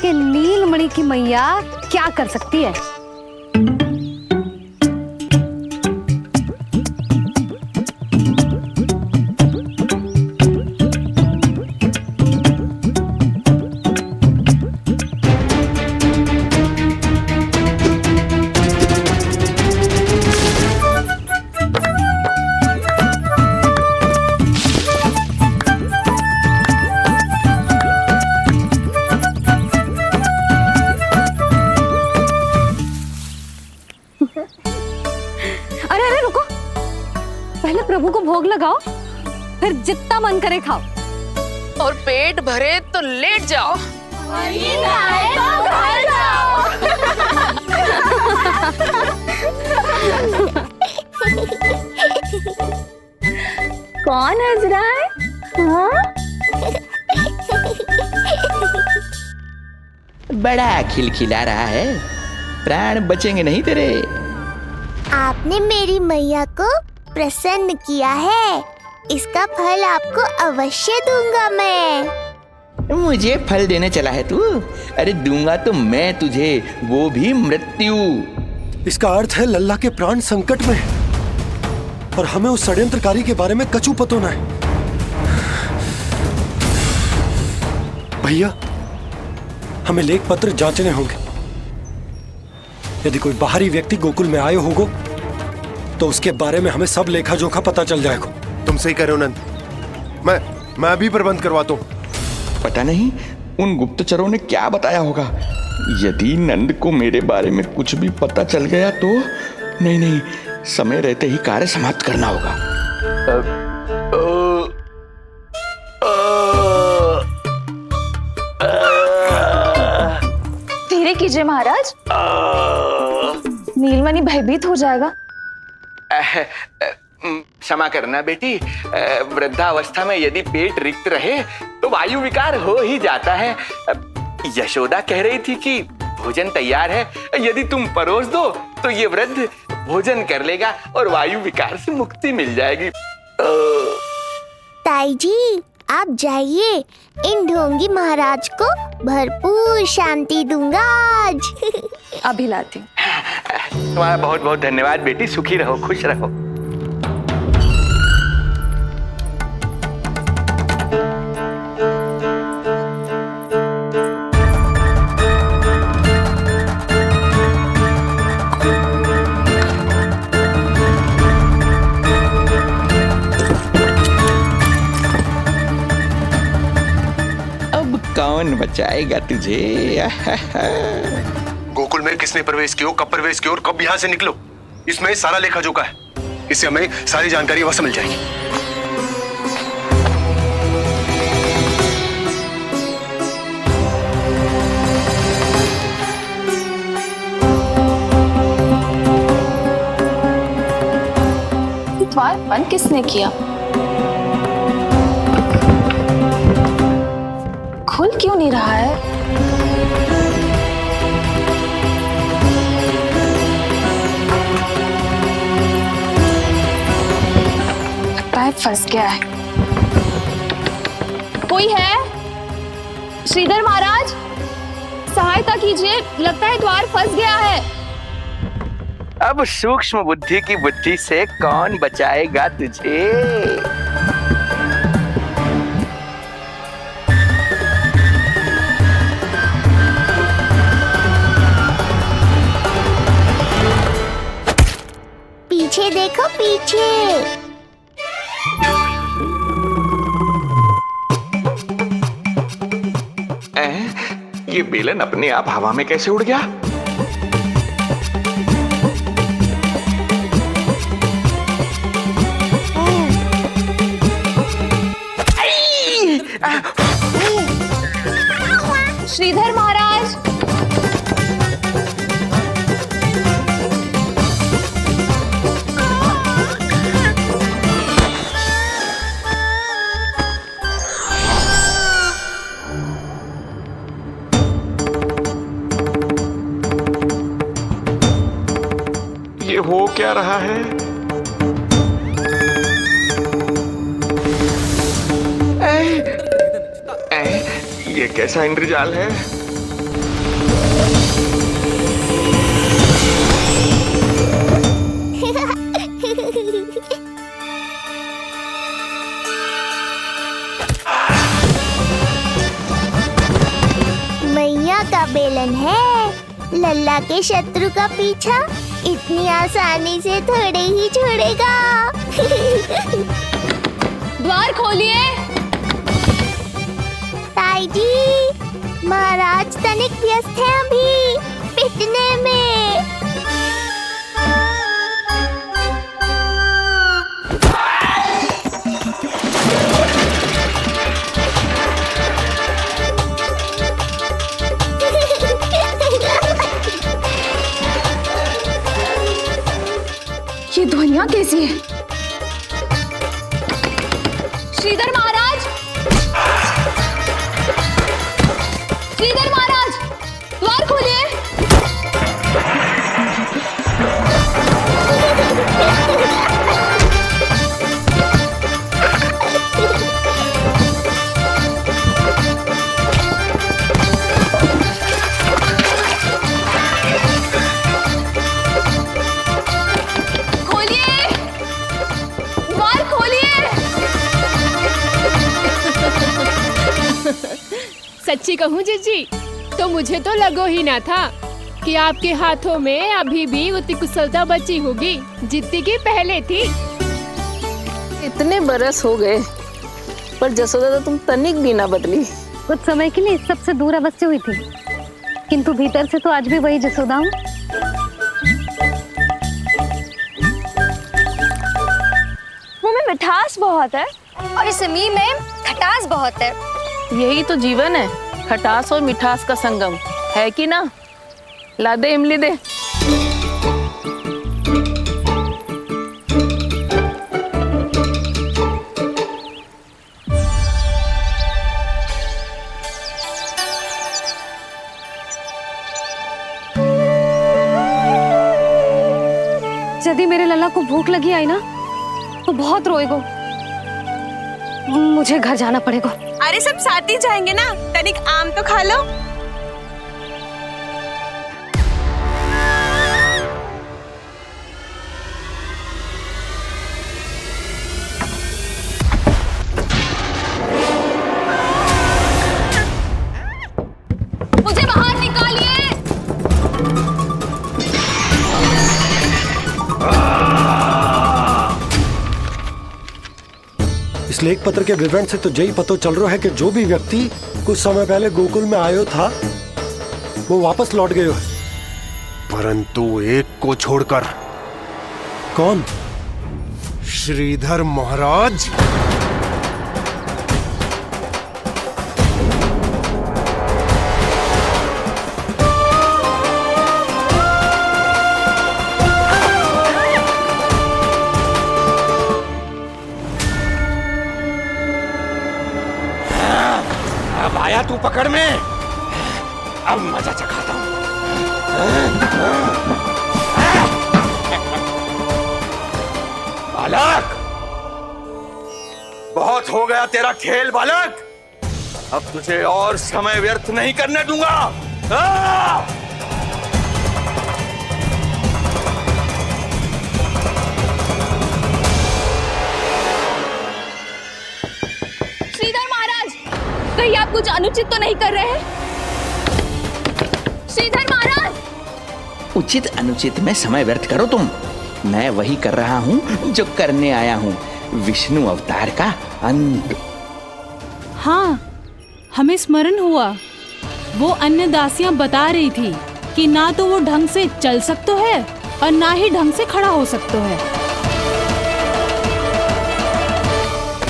कि नीलमणि की मैया क्या कर सकती है। अरे रुको, पहले प्रभु को भोग लगाओ, फिर जितना मन करे खाओ, और पेट भरे तो लेट जाओ। कौन हंस रहा है? हाँ? बड़ा खिलखिला रहा है, प्राण बचेंगे नहीं तेरे। आपने मेरी मैया को प्रसन्न किया है, इसका फल आपको अवश्य दूंगा मैं। मुझे फल देने चला है तू? अरे दूंगा तो मैं तुझे, वो भी मृत्यु। इसका अर्थ है लल्ला के प्राण संकट में है और हमें उस षड्यंत्रकारी के बारे में कचू पतो ना है। भैया, हमें लेख पत्र जांचने होंगे। यदि कोई बाहरी व्यक्ति गोकुल में आए होगो तो उसके बारे में हमें सब लेखा जोखा पता चल जाएगा। तुम सही कह रहे हो नंद, मैं अभी प्रबंध करवाता हूँ। पता नहीं उन गुप्तचरों ने क्या बताया होगा। यदि नंद को मेरे बारे में कुछ भी पता चल गया तो नहीं, समय रहते ही कार्य समाप्त करना होगा। धीरे कीजिए महाराज, नीलमणि भयभीत हो जाएगा। क्षमा करना बेटी, वृद्धावस्था में यदि पेट रिक्त रहे तो वायु विकार हो ही जाता है। यशोदा कह रही थी कि भोजन तैयार है, यदि तुम परोस दो तो ये वृद्ध भोजन कर लेगा और वायु विकार से मुक्ति मिल जाएगी। ताई जी, आप जाइए, इन ढोंगी महाराज को भरपूर शांति दूंगा आज। अभी लाती हूँ। तुम्हारा बहुत बहुत धन्यवाद बेटी, सुखी रहो, खुश रहो। अब कौन बचाएगा तुझे? गोकुल में किसने प्रवेश किया, कब प्रवेश किया और कब यहाँ से निकलो, इसमें सारा लेखा जोखा है। इससे हमें सारी जानकारी वहां से मिल जाएगी। द्वार बंद किसने किया? खुल क्यों नहीं रहा है? लगता है फंस गया है। कोई है? श्रीधर महाराज, सहायता कीजिए, लगता है द्वार फंस गया है। अब सूक्ष्म बुद्धि की बुद्धि से कौन बचाएगा तुझे? पीछे देखो, पीछे। ये बेलन अपने आप हवा में कैसे उड़ गया? श्रीधर महाराज, ये हो क्या रहा है? ये कैसा इंद्रजाल है? मैया का बेलन है, लल्ला के शत्रु का पीछा इतनी आसानी से थोड़े ही छोड़ेगा। द्वार खोलिए। ताई जी, महाराज तनिक व्यस्त हैं अभी पिटने में। ये ध्वनियां कैसी है? श्रीधर महाराज, श्रीधर महाराज, द्वार खोलिए। खोलिए, द्वार खोलिए। सच्ची कहूँ जीजी, तो मुझे तो लगो ही ना था कि आपके हाथों में अभी भी उतनी कुशलता बची होगी जितनी की पहले थी। इतने बरस हो गए पर जसोदा तो तुम तनिक भी ना बदली। कुछ समय के लिए सबसे दूर अवश्य हुई थी, किंतु भीतर से तो आज भी वही जसोदा हूँ। मुंह में मिठास बहुत है और इस मी में खटास बहुत है। यही तो जीवन है, खटास और मिठास का संगम, है कि ना? ला दे इमली दे। यदि मेरे लल्ला को भूख लगी आई ना तो बहुत रोएगो। मुझे घर जाना पड़ेगा। अरे सब साथ ही जाएंगे ना, तनिक आम तो खा लो। मुझे बाहर निकालिए। इस लेख पत्र के विवरण से तो यही पता चल रहा है कि जो भी व्यक्ति कुछ समय पहले गोकुल में आयो था, वो वापस लौट गए। परंतु एक को छोड़कर। कौन? श्रीधर महाराज। अब आया तू पकड़ में, अब मजा चखाता हूं। बालक, बहुत हो गया तेरा खेल बालक, अब तुझे और समय व्यर्थ नहीं करने दूंगा। श्रीधर महाराज, कहीं आप कुछ अनुचित तो नहीं कर रहे हैं? श्रीधर महाराज! उचित अनुचित में समय व्यर्थ करो तुम, मैं वही कर रहा हूं जो करने आया हूं, विष्णु अवतार का अंत। हाँ, हमें स्मरण हुआ, वो अन्य दासियां बता रही थी कि ना तो वो ढंग से चल सकते है और ना ही ढंग से खड़ा हो सकते है।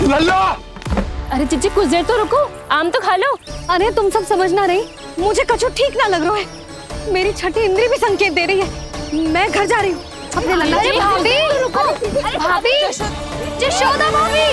लल्ला! अरे चिच्ची कुछ देर तो रुको, आम तो खा लो। अरे तुम सब समझ ना रही, मुझे कछु ठीक ना लग रहा है। मेरी छठी इंद्री भी संकेत दे रही है, मैं घर जा रही हूँ अपने लल्ला। अरे भाभी रुको, अरे भाभी, यशोदा भाभी।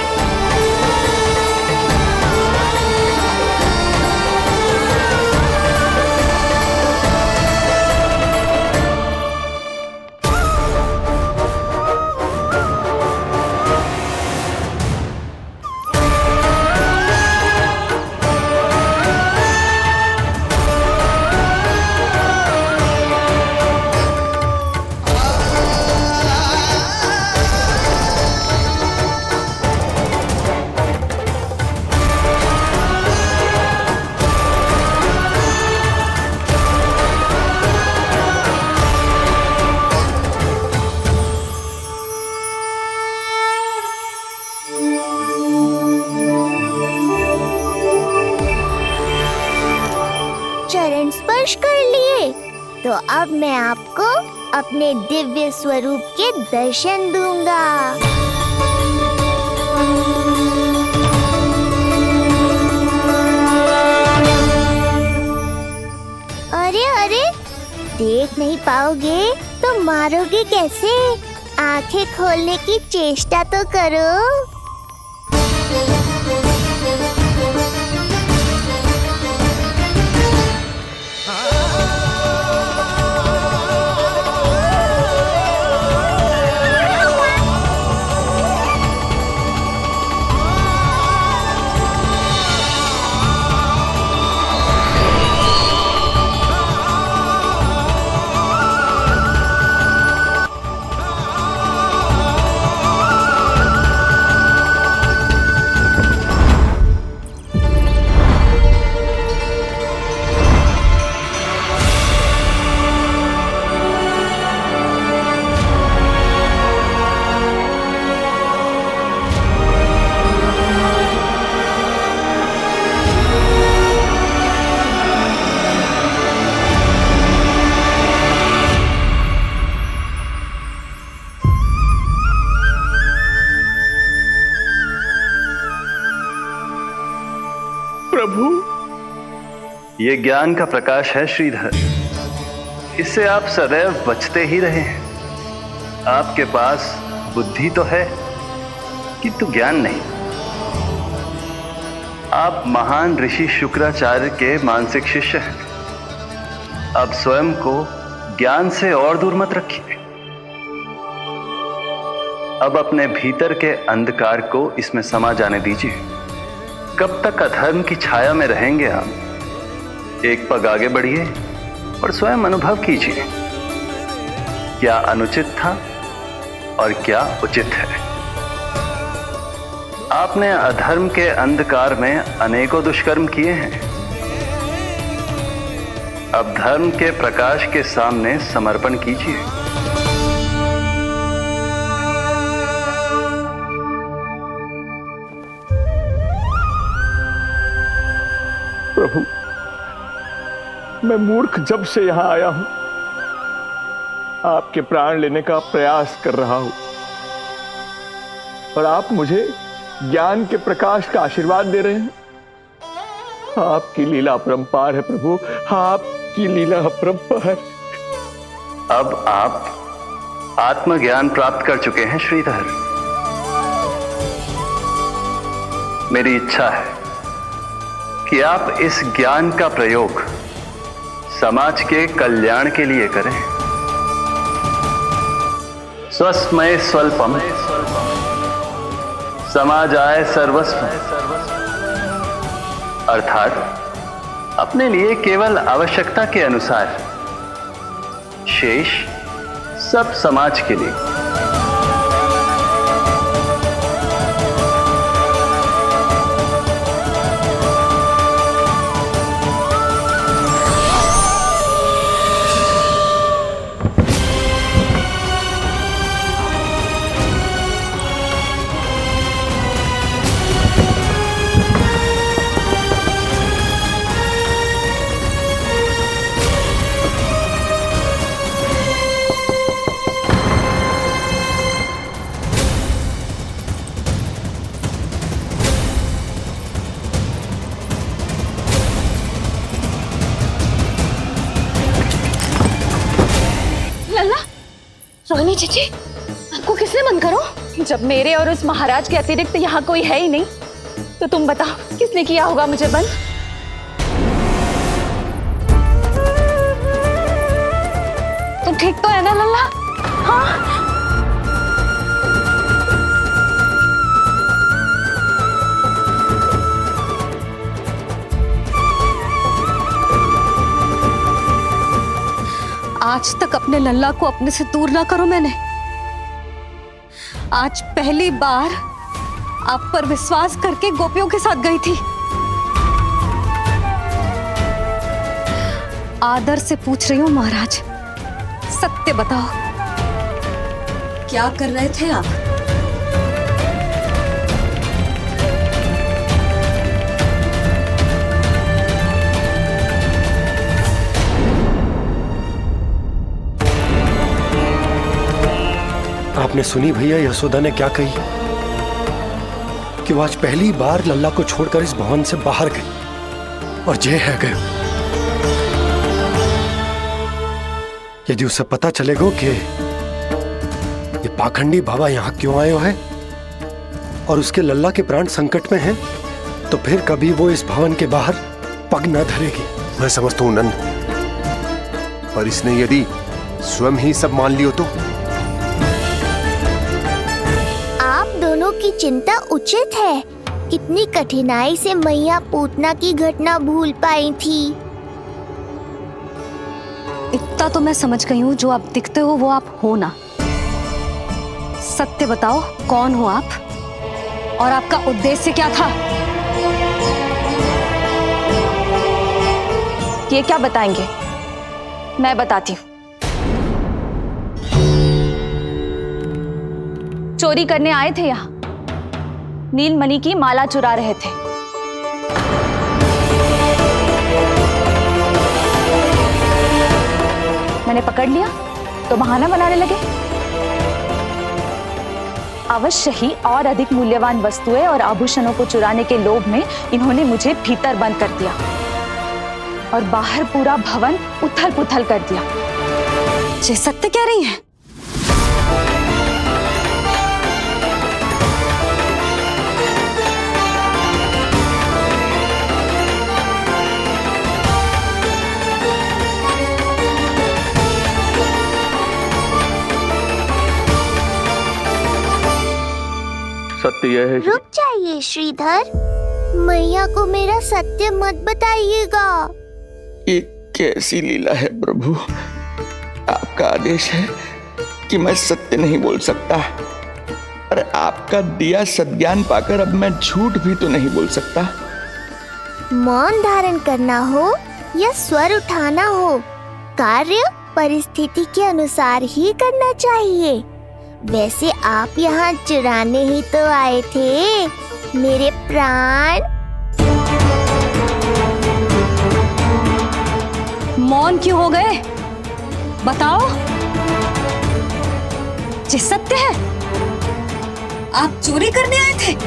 चरण स्पर्श कर लिए तो अब मैं आपको अपने दिव्य स्वरूप के दर्शन दूंगा। अरे अरे, देख नहीं पाओगे तो मारोगे कैसे? आंखें खोलने की चेष्टा तो करो। प्रभु, ये ज्ञान का प्रकाश है श्रीधर, इससे आप सदैव बचते ही रहे हैं। आपके पास बुद्धि तो है किंतु ज्ञान नहीं। आप महान ऋषि शुक्राचार्य के मानसिक शिष्य हैं। अब स्वयं को ज्ञान से और दूर मत रखिए। अब अपने भीतर के अंधकार को इसमें समा जाने दीजिए। कब तक अधर्म की छाया में रहेंगे आप? एक पग आगे बढ़िए और स्वयं अनुभव कीजिए, क्या अनुचित था और क्या उचित है। आपने अधर्म के अंधकार में अनेकों दुष्कर्म किए हैं। अब धर्म के प्रकाश के सामने समर्पण कीजिए। प्रभु, मैं मूर्ख जब से यहां आया हूं आपके प्राण लेने का प्रयास कर रहा हूं और आप मुझे ज्ञान के प्रकाश का आशीर्वाद दे रहे हैं। आपकी लीला अपरंपार है प्रभु, आपकी लीला अपरंपार। अब आप आत्मज्ञान प्राप्त कर चुके हैं श्रीधर। मेरी इच्छा है कि आप इस ज्ञान का प्रयोग समाज के कल्याण के लिए करें। स्वस्मय स्वल्पम समाजाय सर्वस्व, अर्थात अपने लिए केवल आवश्यकता के अनुसार, शेष सब समाज के लिए। रोहिणी चाची, आपको किसने बंद करो? जब मेरे और उस महाराज के अतिरिक्त यहाँ कोई है ही नहीं, तो तुम बताओ किसने किया होगा मुझे बंद? तुम ठीक तो है ना लल्ला? हाँ। आज तक अपने लल्ला को अपने से दूर ना करो मैंने। आज पहली बार आप पर विश्वास करके गोपियों के साथ गई थी। आदर से पूछ रही हूँ महाराज, सत्य बताओ, क्या कर रहे थे आप? आपने सुनी भैया यशोदा ने क्या कही कि वो आज पहली बार लल्ला को छोड़कर इस भवन से बाहर गई और जय है गए। यदि उसे पता चलेगा कि ये पाखंडी बाबा यहाँ क्यों आए हैं और उसके लल्ला के प्राण संकट में हैं, तो फिर कभी वो इस भवन के बाहर पग न धरेगी। मैं समझता हूं नंद, पर इसने यदि स्वयं ही सब मान लियो तो? दोनों की चिंता उचित है। कितनी कठिनाई से मैया पूतना की घटना भूल पाई थी। इतना तो मैं समझ गई हूँ, जो आप दिखते हो वो आप हो ना। सत्य बताओ, कौन हो आप और आपका उद्देश्य क्या था? ये क्या बताएंगे, मैं बताती हूँ। चोरी करने आए थे यहाँ, नीलमणि की माला चुरा रहे थे। मैंने पकड़ लिया तो बहाना बनाने लगे। अवश्य ही और अधिक मूल्यवान वस्तुएं और आभूषणों को चुराने के लोभ में इन्होंने मुझे भीतर बंद कर दिया और बाहर पूरा भवन उथल पुथल कर दिया। ये सत्य कह रही हैं? सत्य यह है। रुक जाइए श्रीधर, मैया को मेरा सत्य मत बताइएगा। ये कैसी लीला है प्रभु, आपका आदेश है कि मैं सत्य नहीं बोल सकता, और आपका दिया सद्ज्ञान पाकर अब मैं झूठ भी तो नहीं बोल सकता। मौन धारण करना हो या स्वर उठाना हो, कार्य परिस्थिति के अनुसार ही करना चाहिए। वैसे आप यहाँ चुराने ही तो आए थे मेरे प्राण। मौन क्यों हो गए? बताओ। ये सत्य है? आप चोरी करने आए थे?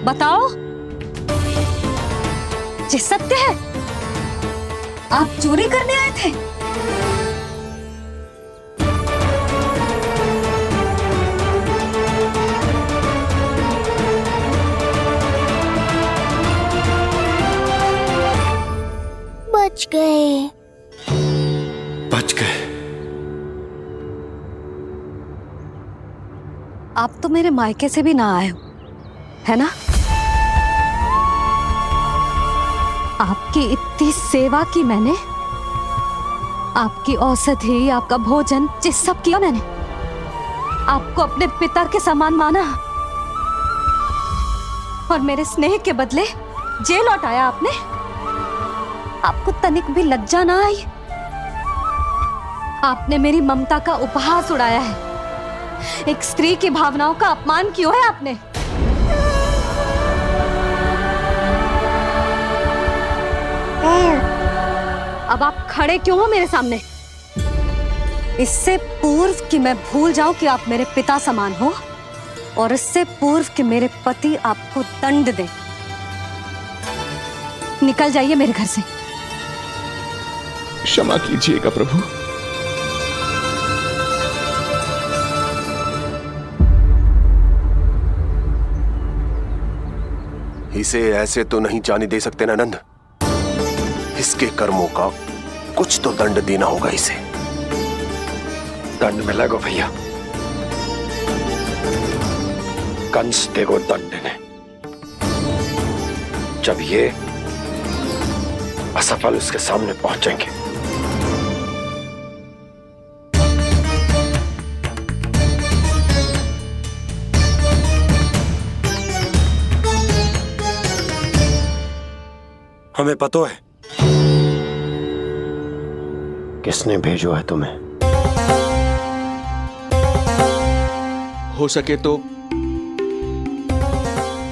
बताओ। ये सत्य है? आप चोरी करने आए थे? बच गए। बच गए। आप तो मेरे मायके से भी ना आए हो, है ना? आपकी इतनी सेवा की मैंने, आपकी औषधि, आपका भोजन, ये सब किया मैंने। आपको अपने पिता के समान माना और मेरे स्नेह के बदले जेल लौटाया आपने। आपको तनिक भी लज्जा ना आई? आपने मेरी ममता का उपहास उड़ाया है। एक स्त्री की भावनाओं का अपमान किया है आपने। अब आप खड़े क्यों हो मेरे सामने? इससे पूर्व कि मैं भूल जाऊं कि आप मेरे पिता समान हो, और इससे पूर्व कि मेरे पति आपको दंड दे, निकल जाइए मेरे घर से। क्षमा कीजिएगा प्रभु। इसे ऐसे तो नहीं जाने दे सकते ना नंद। इसके कर्मों का कुछ तो दंड देना होगा इसे। दंड मिलेगा भैया, कंस देगो दंड ने। जब ये असफल उसके सामने पहुंचेंगे। हमें पता है किसने भेजो है तुम्हें। हो सके तो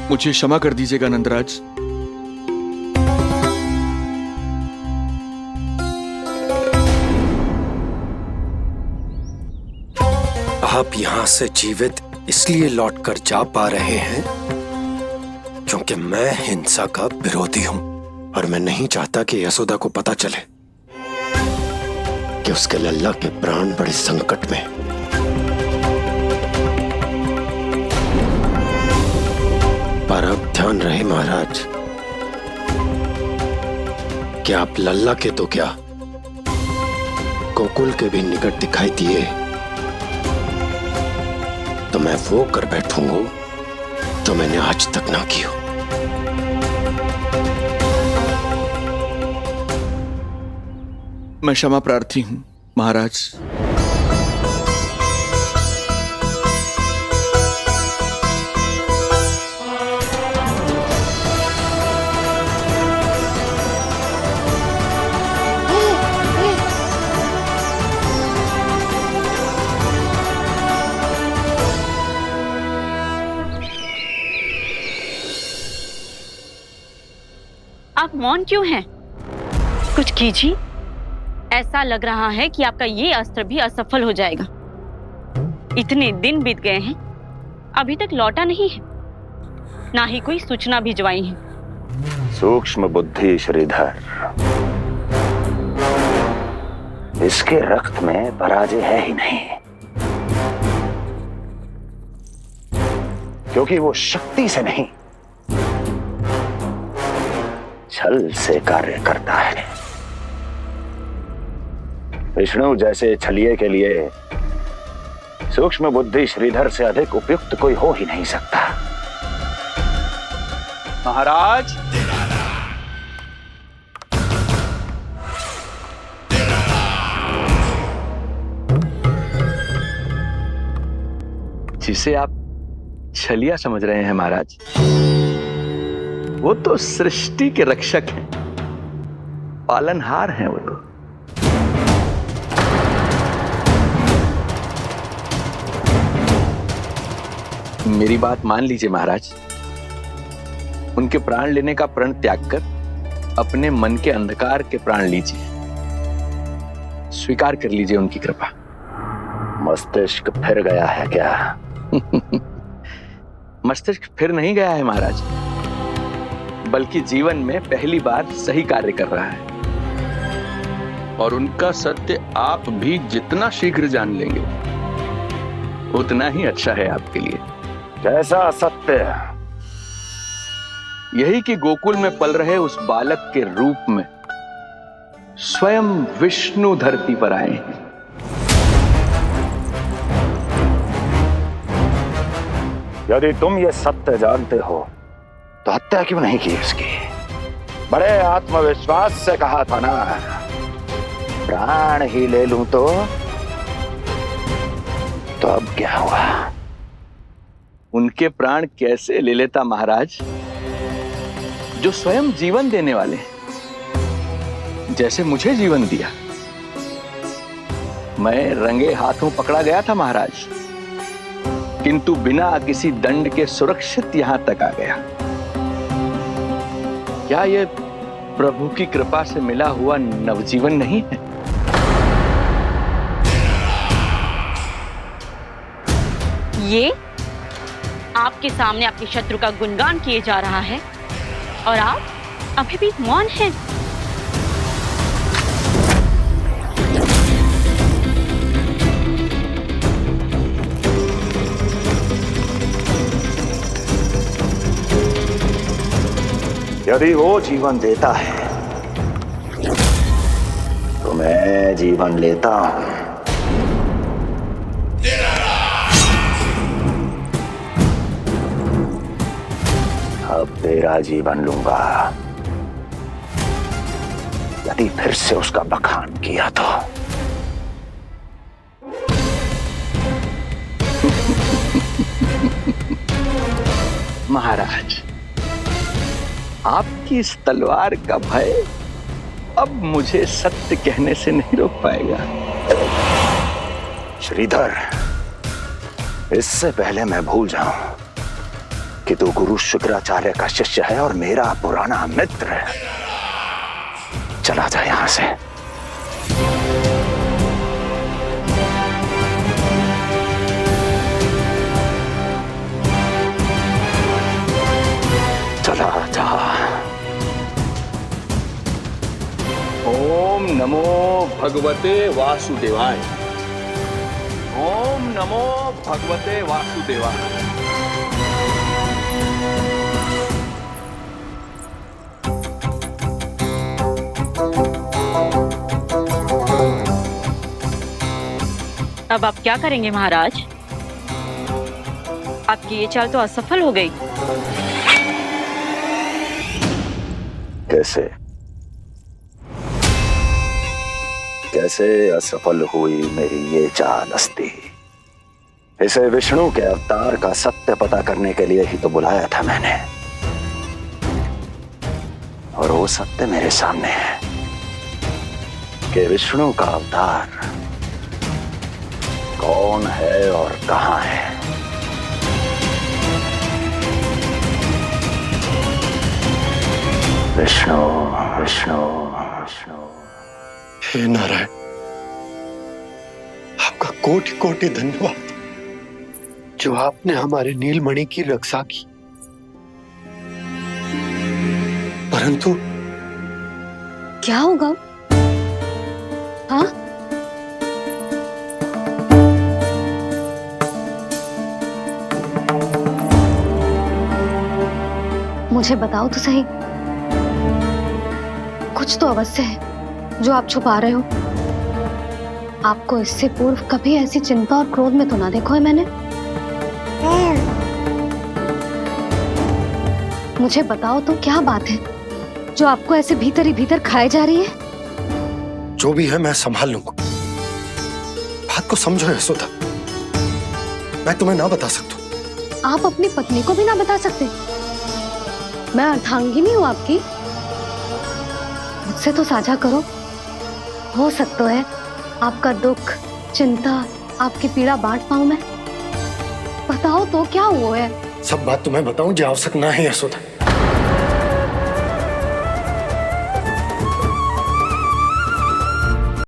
मुझे क्षमा कर दीजिएगा नंदराज। आप यहां से जीवित इसलिए लौटकर जा पा रहे हैं क्योंकि मैं हिंसा का विरोधी हूं, और मैं नहीं चाहता कि यशोदा को पता चले कि उसके लल्ला के प्राण बड़े संकट में। पर अब ध्यान रहे महाराज कि आप लल्ला के तो क्या, गोकुल के भी निकट दिखाई दिए तो मैं वो कर बैठूंगा जो मैंने आज तक ना की हो। मैं क्षमा प्रार्थी हूं महाराज। आप मौन क्यों हैं? कुछ कीजिए। ऐसा लग रहा है कि आपका ये अस्त्र भी असफल हो जाएगा। इतने दिन बीत गए हैं, अभी तक लौटा नहीं है, ना ही कोई सूचना भिजवाई है। सूक्ष्म बुद्धि श्रीधर, इसके रक्त में पराजय है ही नहीं, क्योंकि वो शक्ति से नहीं छल से कार्य करता है। विष्णु जैसे छलिए के लिए सूक्ष्म बुद्धि श्रीधर से अधिक उपयुक्त कोई हो ही नहीं सकता। महाराज, जिसे आप छलिया समझ रहे हैं महाराज, वो तो सृष्टि के रक्षक हैं, पालनहार हैं वो तो। मेरी बात मान लीजिए महाराज, उनके प्राण लेने का प्रण त्याग कर अपने मन के अंधकार के प्राण लीजिए, स्वीकार कर लीजिए उनकी कृपा। मस्तिष्क फिर गया है क्या? मस्तिष्क फिर नहीं गया है महाराज, बल्कि जीवन में पहली बार सही कार्य कर रहा है। और उनका सत्य आप भी जितना शीघ्र जान लेंगे उतना ही अच्छा है आपके लिए। कैसा सत्य? यही कि गोकुल में पल रहे उस बालक के रूप में स्वयं विष्णु धरती पर आए हैं। यदि तुम ये सत्य जानते हो तो हत्या क्यों नहीं की उसकी? बड़े आत्मविश्वास से कहा था ना, प्राण ही ले लूं तो अब क्या हुआ? उनके प्राण कैसे ले लेता महाराज, जो स्वयं जीवन देने वाले हैं, जैसे मुझे जीवन दिया। मैं रंगे हाथों पकड़ा गया था महाराज, किंतु बिना किसी दंड के सुरक्षित यहां तक आ गया। क्या यह प्रभु की कृपा से मिला हुआ नवजीवन नहीं है? ये आपके सामने आपके शत्रु का गुणगान किए जा रहा है और आप अभी भी मौन हैं। यदि वो जीवन देता है तो मैं जीवन लेता हूं। अब तेरा जीवन लूंगा यदि फिर से उसका बखान किया तो। महाराज, आपकी इस तलवार का भय अब मुझे सत्य कहने से नहीं रोक पाएगा। श्रीधर, इससे पहले मैं भूल जाऊं कि तू गुरु शुक्राचार्य का शिष्य है और मेरा पुराना मित्र है, चला जा यहां से। चला जा। ओम नमो भगवते वासुदेवाय। ओम नमो भगवते वासुदेवाय। अब आप क्या करेंगे महाराज? आपकी ये चाल तो असफल हो गई। कैसे कैसे असफल हुई मेरी ये चाल अस्ति? इसे विष्णु के अवतार का सत्य पता करने के लिए ही तो बुलाया था मैंने, और वो सत्य मेरे सामने है कि विष्णु का अवतार कौन है और कहां है। विष्णु विष्णु विष्णु। हे नारायण, आपका कोटि कोटि धन्यवाद जो आपने हमारे नीलमणि की रक्षा की। परंतु क्या होगा? हाँ, मुझे बताओ तो सही, कुछ तो अवश्य है जो आप छुपा रहे हो। आपको इससे पूर्व कभी ऐसी चिंता और क्रोध में तो ना देखो है मैंने। मुझे बताओ तो क्या बात है जो आपको ऐसे भीतर ही भीतर खाए जा रही है? जो भी है मैं संभाल लूंगा। बात को समझो यशोदा, मैं तुम्हें ना बता सकता। आप अपनी पत्नी को भी ना बता सकते? मैं अर्धांगिनी हूँ आपकी, मुझसे तो साझा करो। हो सकता है आपका दुख, चिंता, आपकी पीड़ा बांट पाऊं मैं। बताओ तो क्या हुआ है? सब बात तुम्हें बताऊं जो आवश्यक ना है यशोदा।